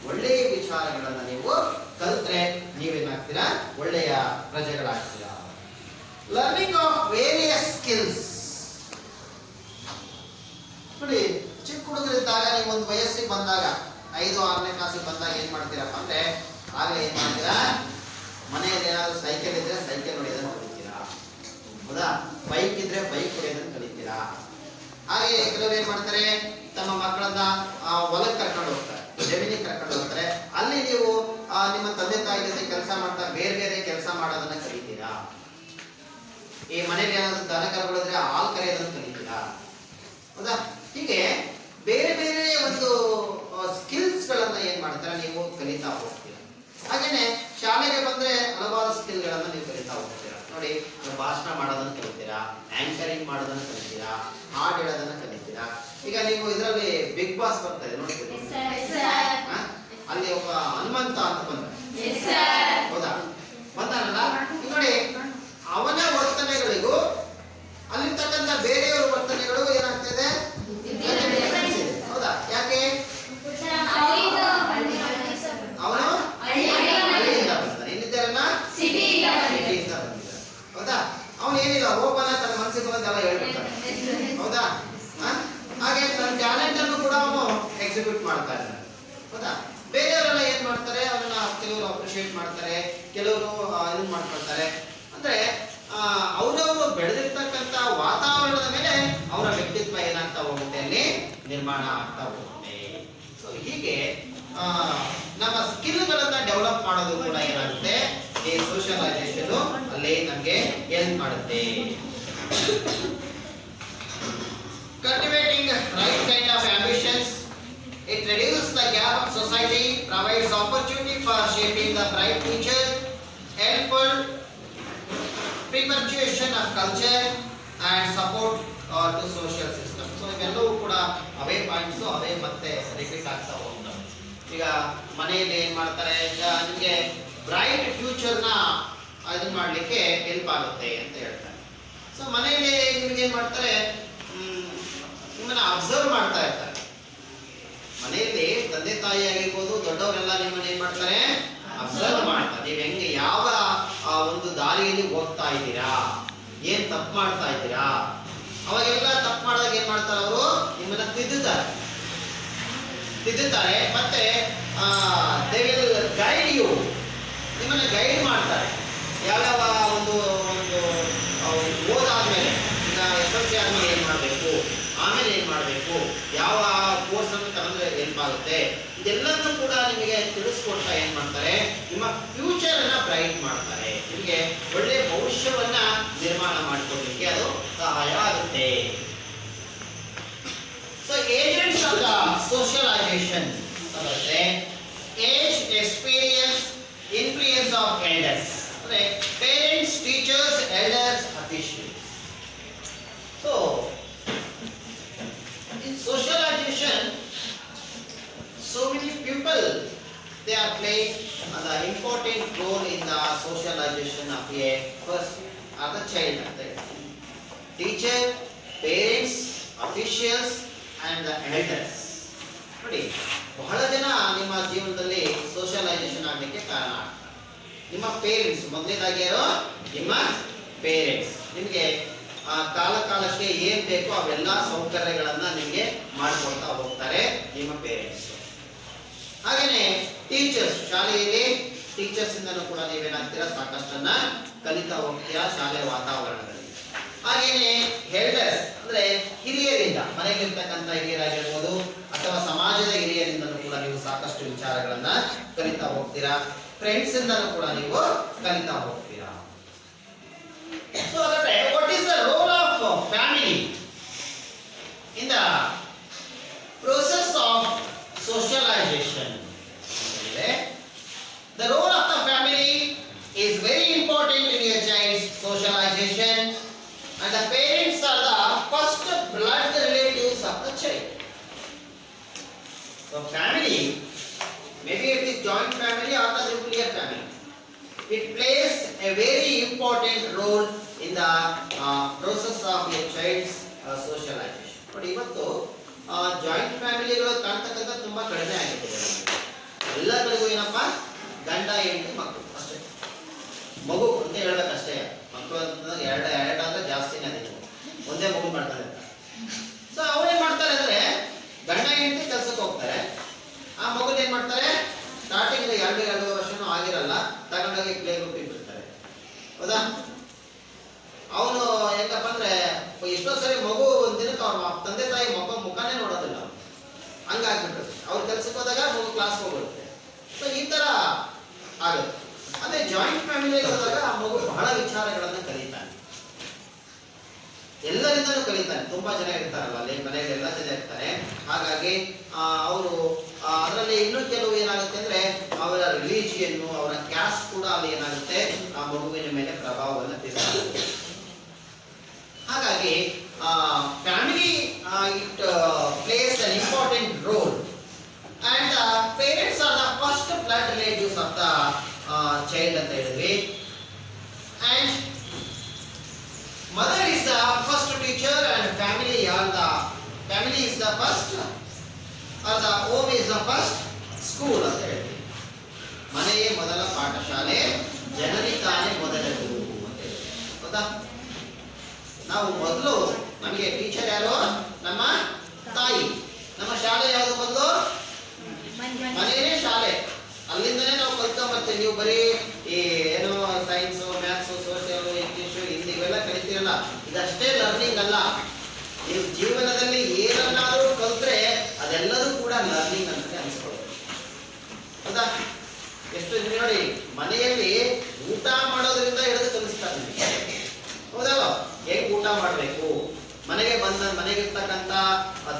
ಒಳ್ಳೆಯ ವಿಚಾರಗಳನ್ನ ನೀವು ಕಲ್ತ್ರೆ ನೀವೇನಾಗ್ತೀರಾ? ಒಳ್ಳೆಯ ಪ್ರಜೆಗಳಾಗ್ತೀರಾ. Learning of various skills. ನೋಡಿ, ಚಿಕ್ಕ ಹುಡುಗರಿದ್ದಾಗ ನೀವು ಒಂದು ವಯಸ್ಸಿಗೆ ಬಂದಾಗ 5, 6ನೇ ಕ್ಲಾಸಿಗೆ ಬಂದಾಗ ಏನ್ ಮಾಡ್ತೀರಪ್ಪ ಅಂದ್ರೆ ಆಗಲೇ ಏನ್ ಮಾಡ್ತೀರಾ? ಮನೆಯಲ್ಲಿ ಏನಾದ್ರು ಸೈಕಲ್ ಇದ್ರೆ ಸೈಕಲ್ ಹೊಡೆಯೋದನ್ನ ಕಲಿತೀರಾ. ಹೌದಾ? ಬೈಕ್ ಇದ್ರೆ ಬೈಕ್ ಹೊಡೆಯೋದನ್ನ ಕಲಿತೀರಾ. ಹಾಗೆ ಕೆಲವರು ಏನ್ ಮಾಡ್ತಾರೆ, ತಮ್ಮ ಮಕ್ಕಳನ್ನ ಹೊಲಕ್ಕೆ ಕರ್ಕೊಂಡು ಹೋಗ್ತಾರೆ, ಜಮೀನಿಗೆ ಕರ್ಕೊಂಡು ಹೋಗ್ತಾರೆ. ಅಲ್ಲಿ ನೀವು ನಿಮ್ಮ ತಂದೆ ತಾಯಿ ಜೊತೆ ಕೆಲಸ ಮಾಡ್ತಾ ಬೇರೆ ಬೇರೆ ಕೆಲಸ ಮಾಡೋದನ್ನ ಕಲಿತೀರಾ. ಈ ಮನೇಲಿ ಏನಾದ್ರು ದನ ಕರುಗಳಿದ್ರೆ ಹಾಲು ಕರೆಯೋದನ್ನ ಕಲಿತೀರಾ. ಹೌದಾ? ಹೀಗೆ ಬೇರೆ ಬೇರೆ ಒಂದು ಸ್ಕಿಲ್ಸ್ ಗಳನ್ನ ಏನ್ ಮಾಡ್ತಾರೆ, ನೀವು ಕಲಿತಾ ಹೋಗ್ತೀರಾ. ಹಾಗೇನೆ ಶಾಲೆಗೆ ಬಂದ್ರೆ ಹಲವಾರು ಸ್ಕಿಲ್ ಗಳನ್ನ ನೀವು ಕಲಿತಾ ಹೋಗ್ತೀರಾ. ನೋಡಿ, ಭಾಷಣ ಮಾಡೋದನ್ನ ಕಲಿತೀರಾ, ಆಂಕರಿಂಗ್ ಮಾಡೋದನ್ನ ಕಲಿತೀರಾ, ಹಾಡು ಹೇಳೋದನ್ನ ಕಲಿತೀರಾ. ಈಗ ನೀವು ಇದರಲ್ಲಿ ಬಿಗ್ ಬಾಸ್ ಬರ್ತಾ ಇದೆ ನೋಡ್ತೀರಾ, ಅಲ್ಲಿ ಒಬ್ಬ ಹನುಮಂತ ಅಂತ ಬಂದ. ಹೌದಾ? ಬಂದಾನಲ್ಲ, ನೋಡಿ ಅವನ ವರ್ತನೆಗಳಿಗೂ ಅಲ್ಲಿರ್ತಕ್ಕಂಥ ಬೇರೆಯವರ ವರ್ತನೆಗಳಿಗೂ ಏನಾಗ್ತದೆ? ಹೌದಾ? ಯಾಕೆ? ಅವನು ಹಳ್ಳಿಯಿಂದ ಬಂದಾನೆ, ಇನ್ನಿದ್ದಾರನ್ನ ಸಿಟಿಯಿಂದ ಬಂದಿದ್ದಾರೆ. ಹೌದಾ? ಅವನು ಏನಿಲ್ಲ, ಹೋಗೋಣ ತನ್ನ ಮನಸ್ಸಿಗೆ ಬಂದೆಲ್ಲ ಹೇಳ್ಬಿಡ್ತಾನೆ. ಎಕ್ಸಿಕ್ಯೂಟ್ ಮಾಡ್ತಾ ಇದ್ದಾರೆ. ಹೌದಾ? ಬೇರೆಯವರೆಲ್ಲ ಏನ್ ಮಾಡ್ತಾರೆ, ಅವರನ್ನ ಕೆಲವರು ಅಪ್ರಿಶಿಯೇಟ್ ಮಾಡ್ತಾರೆ, ಕೆಲವರು ಇದನ್ನ ಮಾಡ್ಕೊಳ್ತಾರೆ. ಅಂದ್ರೆ ಅವರವರು ಬೆಳೆದಿರ್ತಕ್ಕಂಥ ವಾತಾವರಣದ ಮೇಲೆ ಅವರ ವ್ಯಕ್ತಿತ್ವ ಏನಾಗ್ತಾ ಹೋಗುತ್ತೆ, ಅಲ್ಲಿ ನಿರ್ಮಾಣ ಆಗ್ತಾ ಹೋಗುತ್ತೆ. ಸೊ ಹೀಗೆ ನಮ್ಮ ಸ್ಕಿಲ್ಗಳನ್ನ ಡೆವಲಪ್ ಮಾಡೋದು ಕೂಡ ಏನಾಗುತ್ತೆ, ಈ ಸೋಷಿಯಲೈಸೇಷನ್ ಅಲ್ಲಿ ನಮಗೆ ಹೆಲ್ಪ್ ಮಾಡುತ್ತೆ. Cultivating right kind of ambitions, it reduces the gap of society, provides opportunity for shaping the bright future, helpful perpetuation of culture and support to social system. So ಇವೆಲ್ಲವೂ ಕೂಡ ಅವೇ points, ಅವೇ ಮತ್ತೆ repeat ಆಗ್ತಾ ಹೋಗ್ತವೆ. ಈಗ ಮನೆಯಲ್ಲಿ ಏನ್ ಮಾಡ್ತಾರೆ, ನಿಮಗೆ ಬ್ರೈಟ್ ಫ್ಯೂಚರ್ನ ಇದನ್ನ ಮಾಡಲಿಕ್ಕೆ ಹೆಲ್ಪ್ ಆಗುತ್ತೆ ಅಂತ ಹೇಳ್ತಾರೆ. ಸೊ ಮನೆಯಲ್ಲಿ ನಿಮ್ಗೆ ಏನ್ ಮಾಡ್ತಾರೆ, ನಿಮ್ಮನ್ನ ಅಬ್ಸರ್ವ್ ಮಾಡ್ತಾ ಇರ್ತಾರೆ. ಮನೆಯಲ್ಲಿ ತಂದೆ ತಾಯಿ ಆಗಿರ್ಬೋದು, ದೊಡ್ಡವರೆಲ್ಲ ನಿಮ್ಮನ್ನ ಏನ್ ಮಾಡ್ತಾರೆ, ಅಬ್ಸರ್ವ್ ಮಾಡ್ತಾರೆ. ನೀವು ಹೆಂಗೆ ಯಾವ ಒಂದು ದಾರಿಯಲ್ಲಿ ಹೋಗ್ತಾ ಇದ್ದೀರಾ, ಏನ್ ತಪ್ಪು ಮಾಡ್ತಾ ಇದ್ದೀರಾ. ಅವಾಗೆಲ್ಲ ತಪ್ಪು ಮಾಡಿದಾಗ ಏನ್ ಮಾಡ್ತಾರೆ, ಅವರು ನಿಮ್ಮನ್ನ ತಿದ್ದುತ್ತಾರೆ. ಮತ್ತೆ ದೇ ವಿಲ್ ಗೈಡ್ ಯು, ನಿಮ್ಮನ್ನ ಗೈಡ್ ಮಾಡ್ತಾರೆ. ಯಾವ್ಯಾವ ಒಂದು ಓದಾದ್ಮೇಲೆ, ಈಗ SLC ಆದ್ಮೇಲೆ ಏನ್ ಮಾಡಬೇಕು, ಆಮೇಲೆ ಏನ್ ಮಾಡಬೇಕು, ಯಾವ ಕೋರ್ಸ್ ಅನ್ನು ತಗೊಂಡ್ರೆ ಹೆಲ್ಪ್ ಆಗುತ್ತೆ, ಇದೆಲ್ಲದನ್ನು ಕೂಡ ನಿಮಗೆ ತಿಳಿಸ್ಕೊಡ್ತಾ ಏನ್ ಮಾಡ್ತಾರೆ, ನಿಮ್ಮ ಫ್ಯೂಚರ್ ಅನ್ನ ಬ್ರೈಟ್ ಮಾಡ್ತಾರೆ. ನಿಮಗೆ ಒಳ್ಳೆ ಭವಿಷ್ಯವನ್ನ ನಿರ್ಮಾಣ ಮಾಡಿಕೊಡ್ಲಿಕ್ಕೆ ಅದು ಸಹಾಯ ಆಗುತ್ತೆ. So agents of the socialization ಅಂದ್ರೆ age, experience, influence of elders, ಅಂದ್ರೆ parents, teachers, elders, officials. So in socialization, so many people, they are playing an important role in the socialization of a person or the child. Teacher, parents, officials and the elders. ನೋಡಿ, ಬಹಳ ಜನ ನಿಮ್ಮ ಜೀವನದಲ್ಲಿ socialisation ಆಗಲಿಕ್ಕೆ ಕಾರಣ ಆಗ್ತಾರೆ. ನಿಮ್ಮ parents, ಮೊದಲನೇದಾಗಿ ಯಾರು, ನಿಮ್ಮ ಪೇರೆಂಟ್ಸ್ ನಿಮಗೆ ಕಾಲಕ್ಕೆ ಏನ್ ಬೇಕೋ ಅವೆಲ್ಲ ಸೌಕರ್ಯಗಳನ್ನ ನಿಮಗೆ ಮಾಡಿಕೊಡ್ತಾ ಹೋಗ್ತಾರೆ ನಿಮ್ಮ ಪೇರೆಂಟ್ಸ್. ಹಾಗೇನೆ ಟೀಚರ್ಸ್, ಶಾಲೆಯಲ್ಲಿ ಟೀಚರ್ಸ್ ಇಂದನೂ ಕೂಡ ನೀವೇನಾಗ್ತೀರಾ, ಸಾಕಷ್ಟನ್ನ ಕಲಿತಾ ಹೋಗ್ತೀರಾ ಶಾಲೆಯ ವಾತಾವರಣದಲ್ಲಿ. ಹಾಗೇನೆ ಎಲ್ಡರ್ಸ್ ಅಂದ್ರೆ ಹಿರಿಯರಿಂದ, ಮನೆಯಲ್ಲಿರ್ತಕ್ಕಂಥ ಹಿರಿಯರಾಗಿರ್ಬೋದು ಅಥವಾ ಸಮಾಜದ ಹಿರಿಯರಿಂದನೂ ಕೂಡ ನೀವು ಸಾಕಷ್ಟು ವಿಚಾರಗಳನ್ನ ಕಲಿತಾ ಹೋಗ್ತೀರಾ. ಫ್ರೆಂಡ್ಸ್ ಇಂದನೂ ಕೂಡ ನೀವು ಕಲಿತಾ ಹೋಗ್ತೀರಾ. So what is the role of family in the process of socialization? The role of the family is very important in your child's socialization, and the parents are the first blood relatives of the child. So family, maybe it is joint family or the nuclear family, it plays a very important role in the process of a child's socialization. ನೋಡಿ, ಇವತ್ತು joint ಫ್ಯಾಮಿಲಿಗಳು ಕಾಣ್ತಕ್ಕಂಥ ತುಂಬಾ ಕಡಿಮೆ ಆಗಿದೆ. ಎಲ್ಲ ಕಡೆಗೂ ಏನಪ್ಪಾ, ಗಂಡ ಹೆಂಡತಿ ಮಕ್ಕಳು ಅಷ್ಟೇ. ಮಗು ಅಂತ ಹೇಳ್ಬೇಕಷ್ಟೇ. ಮಕ್ಕಳು ಅಂತಂದ್ರೆ ಎರಡಾದ್ರೆ ಜಾಸ್ತಿನೇ ಅದೇ, ಒಂದೇ ಮಗು ಮಾಡ್ತಾರೆ. ಸೊ ಅವ್ರೇನ್ ಮಾಡ್ತಾರೆ ಅಂದ್ರೆ, ಗಂಡ ಹೆಂಡತಿ ಕೆಲ್ಸಕ್ಕೆ ಹೋಗ್ತಾರೆ. ಆ ಮಗುನ ಏನ್ ಮಾಡ್ತಾರೆ, ಸ್ಟಾರ್ಟಿಂಗ್ 2 ವರ್ಷನೂ ಆಗಿರಲ್ಲ, ತಗೊಂಡೋಗಿ ಪ್ಲೇ ಗ್ರೂಪಿಗೆ ಬಿಡ್ತಾರೆ. ಹೌದಾ? ಅವನು ಹೆಂಗಪ್ಪ ಅಂದ್ರೆ, ಎಷ್ಟೋ ಸರಿ ಮಗು ಒಂದ್ ದಿನಕ್ಕೆ ಅವ್ರ ತಂದೆ ತಾಯಿ ಮುಖನೇ ನೋಡೋದಿಲ್ಲ, ಹಂಗಾಗ್ಬಿಟ್ರು. ಅವ್ರ ಕೆಲ್ಸಕ್ಕೆ ಹೋದಾಗ ಮಗು ಕ್ಲಾಸ್ ಹೋಗ್ಬಿಡುತ್ತೆ. ಸೊ ಈ ತರ ಆಗುತ್ತೆ. ಅದೇ ಜಾಯಿಂಟ್ ಫ್ಯಾಮಿಲಿಯಲ್ಲಿ ಹೋದಾಗ ಆ ಮಗು ಬಹಳ ವಿಚಾರಗಳನ್ನ ಕಲಿತಾನೆ, ಎಲ್ಲರಿಂದನೂ ಕಲಿತಾನೆ. ತುಂಬಾ ಜನ ಇರ್ತಾರಲ್ಲ ಅಲ್ಲಿ ಮನೆಯಲ್ಲಿ, ಎಲ್ಲ ಜನ ಇರ್ತಾರೆ. ಹಾಗಾಗಿ ಅವರು ಅದರಲ್ಲಿ ಇನ್ನೂ ಕೆಲವು ಏನಾಗುತ್ತೆ ಅಂದ್ರೆ, ಅವರ ರಿಲಿಜಿಯನ್, ಅವರ ಕ್ಯಾಸ್ಟ್ ಕೂಡ ಅಲ್ಲಿ ಏನಾಗುತ್ತೆ, ಆ ಮಗುವಿನ ಮೇಲೆ ಪ್ರಭಾವವನ್ನು ಬೀರುತ್ತೆ. ಹಾಗಾಗಿ family it plays an important role, and parents are the first blood relatives of the child ಅಂತ ಹೇಳಿದ್ವಿ. And mother is the first teacher and family is the first, or the home is the first school ಅಂತ ಹೇಳ್ತೀವಿ. ಮನೆಯೇ ಮೊದಲ ಪಾಠಶಾಲೆ, ಜನನಿ ತಾನೇ ಮೊದಲ ಗುರು ಅಂತ ಹೇಳ್ತೀವಿ. ಹೌದಾ? ನಾವು ಮೊದಲು, ನಮಗೆ ಟೀಚರ್ ಯಾರು, ನಮ್ಮ ತಾಯಿ. ನಮ್ಮ ಶಾಲೆ ಯಾವುದು ಮೊದಲು, ಅಲ್ಲಿಂದನೇ ನಾವು ಕಲ್ತ್ಕೊಂಬರ್ತೀವಿ. ನೀವು ಬರೀ ಈ ಏನು science, maths, social, English, Hindi ಇವೆಲ್ಲ ಕಲಿತೀರಲ್ಲ, ಇದಷ್ಟೇ ಲರ್ನಿಂಗ್ ಅಲ್ಲ. ನೀವು ಜೀವನದಲ್ಲಿ ಏನನ್ನಾದರೂ ಕಲ್ತ್ರೆ ಅದೆಲ್ಲದೂ ಕೂಡ ಲರ್ನಿಂಗ್ ಅಂತ ಅನ್ಸ್ಕೊಳ್ಳೋದು. ಹೌದಾ? ಎಷ್ಟು ನೋಡಿ, ಮನೆಯಲ್ಲಿ ಊಟ ಮಾಡೋದ್ರಿಂದ ಹಿಡಿದು ಕಲಿಸ್ತಾರೆ ನಿಮಗೆ. ಹೌದಲ್ಲ? ಹೇಗೆ ಊಟ ಮಾಡಬೇಕು, ಮನೆಗಿರ್ತಕ್ಕಂಥ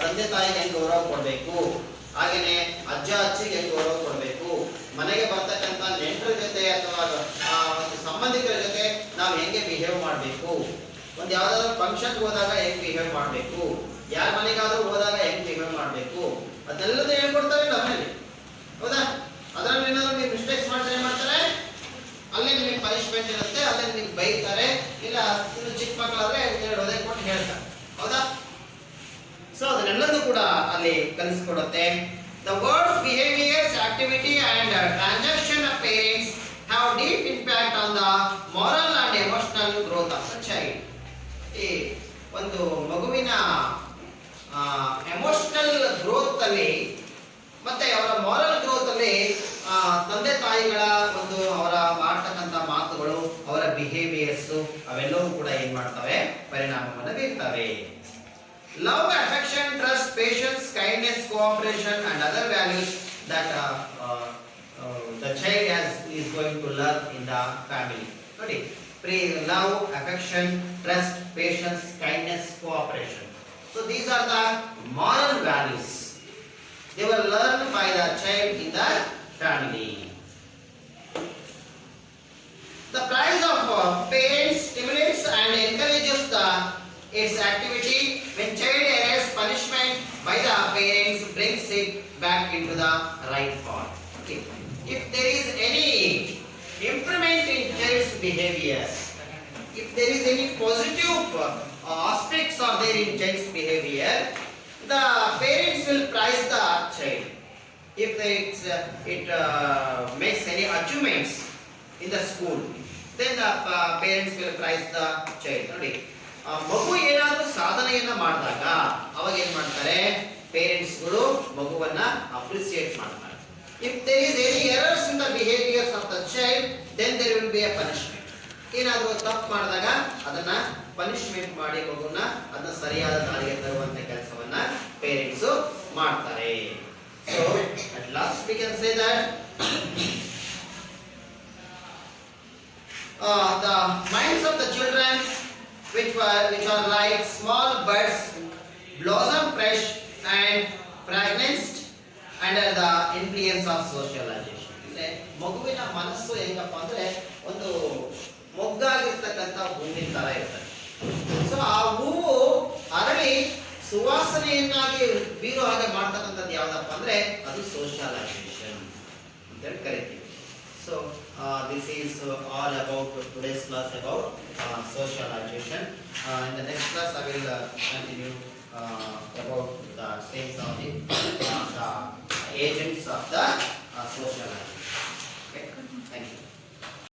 ತಂದೆ ತಾಯಿಗೆ ಹೆಂಗೆ ಗೌರವ ಕೊಡಬೇಕು, ಹಾಗೇನೆ ಅಜ್ಜ ಅಜ್ಜಿಗೆ ಹೆಂಗೆ ಗೌರವ ಕೊಡಬೇಕು, ಮನೆಗೆ ಬರ್ತಕ್ಕಂಥ ನೆಂಟರ ಜೊತೆ ಅಥವಾ ಒಂದು ಸಂಬಂಧಿಕರ ಜೊತೆ ನಾವು ಹೆಂಗೆ ಬಿಹೇವ್ ಮಾಡಬೇಕು, ಒಂದು ಯಾವ್ದಾದ್ರು ಫಂಕ್ಷನ್ಗೆ ಹೋದಾಗ ಹೆಂಗೆ ಬಿಹೇವ್ ಮಾಡಬೇಕು, ಯಾರ ಮನೆಗಾದ್ರೂ ಹೋದಾಗ ಹೆಂಗೆ ಬಿಹೇವ್ ಮಾಡಬೇಕು, ಅದೆಲ್ಲದೂ ಹೇಳ್ಕೊಡ್ತಾರೆ ನಮ್ಮಲ್ಲಿ. ಹೌದಾ? ಅದರಲ್ಲಿ ಏನಾದ್ರು ನೀವು ಮಿಸ್ಟೇಕ್ಸ್ ಮಾಡಿದ್ರೆ ಏನ್ ಮಾಡ್ತಾರೆ, ಅಲ್ಲೇ ನಿಮಗೆ ಪನಿಷ್ಮೆಂಟ್ ಇರುತ್ತೆ, ಅಲ್ಲೇ ನಿಮಗೆ ಬೈತಾರೆ, ಇಲ್ಲ ಇನ್ನು ಚಿಕ್ಕ ಮಕ್ಕಳಾದ್ರೆ 2 ಒದೆ ಕೊಟ್ಟು ಹೇಳ್ತಾರೆ. ಹೌದಾ? ಸೊ ಅದನ್ನೆಲ್ಲದೂ ಕೂಡ ಅಲ್ಲಿ ಕಲಿಸ್ಕೊಡುತ್ತೆ. The words, behaviours, activity and transaction of parents have deep impact on the moral and emotional growth of the child. ಈ ಒಂದು ಮಗುವಿನ ಎಮೋಷನಲ್ ಗ್ರೋತ್ ಅಲ್ಲಿ ಮತ್ತೆ ಅವರ ಮಾರಲ್ ಗ್ರೋತ್ ಅಲ್ಲಿ ತಂದೆ ತಾಯಿಗಳ ಒಂದು ಅವರ ಮಾಡ್ತಕ್ಕಂಥ ಮಾತುಗಳು, ಅವರ ಬಿಹೇವಿಯರ್ಸ್ ಅವೆಲ್ಲವೂ ಕೂಡ ಏನ್ ಮಾಡ್ತವೆ, ಪರಿಣಾಮವನ್ನು ಬೀರ್ತವೆ. Love, affection, trust, patience, kindness, cooperation and other values that the child is going to learn in the family. ನೋಡಿ, love, affection, trust, patience, kindness, cooperation. So these are the moral values. They were learned by the child in the family. The price of parents stimulates and encourages its activity. When child errs, punishment by the parents brings it back into the right path. Okay. If there is any improvement in child's behavior, if there is any positive aspects are there in child's behavior, the parents will praise the child. If it makes any achievements in the school, then the parents will praise the child. ನೋಡಿ, ಮಗು ಏನಾದರೂ ಸಾಧನೆಯನ್ನ ಮಾಡಿದಾಗ ಅವಾಗ ಏನ್ ಮಾಡ್ತಾರೆ, ಪೇರೆಂಟ್ಸ್ಗಳು ಮಗುವನ್ನ appreciate ಮಾಡ್ತಾರೆ. If there is any errors in the behaviours of the child, then there will be a punishment. ಏನಾದರೂ ತಪ್ಪು ಮಾಡಿದಾಗ ಅದನ್ನ ಪನಿಷ್ಮೆಂಟ್ ಮಾಡಿ ಮಗುನ ಅದನ್ನ ಸರಿಯಾದ ದಾರಿಗೆ ತರುವಂತ ಕೆಲಸವನ್ನ ಪೇರೆಂಟ್ಸ್ ಮಾಡ್ತಾರೆ. So at last we can say that the minds of the children which are like small buds, blossom fresh and fragranced under the influence of socialization. ಅಂದ್ರೆ ಮಗುವಿನ ಮನಸ್ಸು ಹೆಂಗಪ್ಪ ಅಂದ್ರೆ ಒಂದು ಮೊಗ್ಗಾಗಿರ್ತಕ್ಕಂಥ ಹೂವಿನ ತರ ಇರ್ತದೆ. ಸೊ ಆ ಹೂವು ಅರಳಿ ಸುವಾಸನೆಯನ್ನಾಗಿ ಬೀರೋ ಹಾಗೆ ಮಾಡ್ತಕ್ಕಂಥದ್ದು ಯಾವ್ದಪ್ಪ ಅಂದ್ರೆ ಅದು ಸೋಷಿಯಲೈಸೇಷನ್ ಅಂತ ಹೇಳಿ ಕರಿತೀವಿ. So this is all about today's class about socialization. In the next class I will continue about the things of the agents of the socialization. Okay, thank you.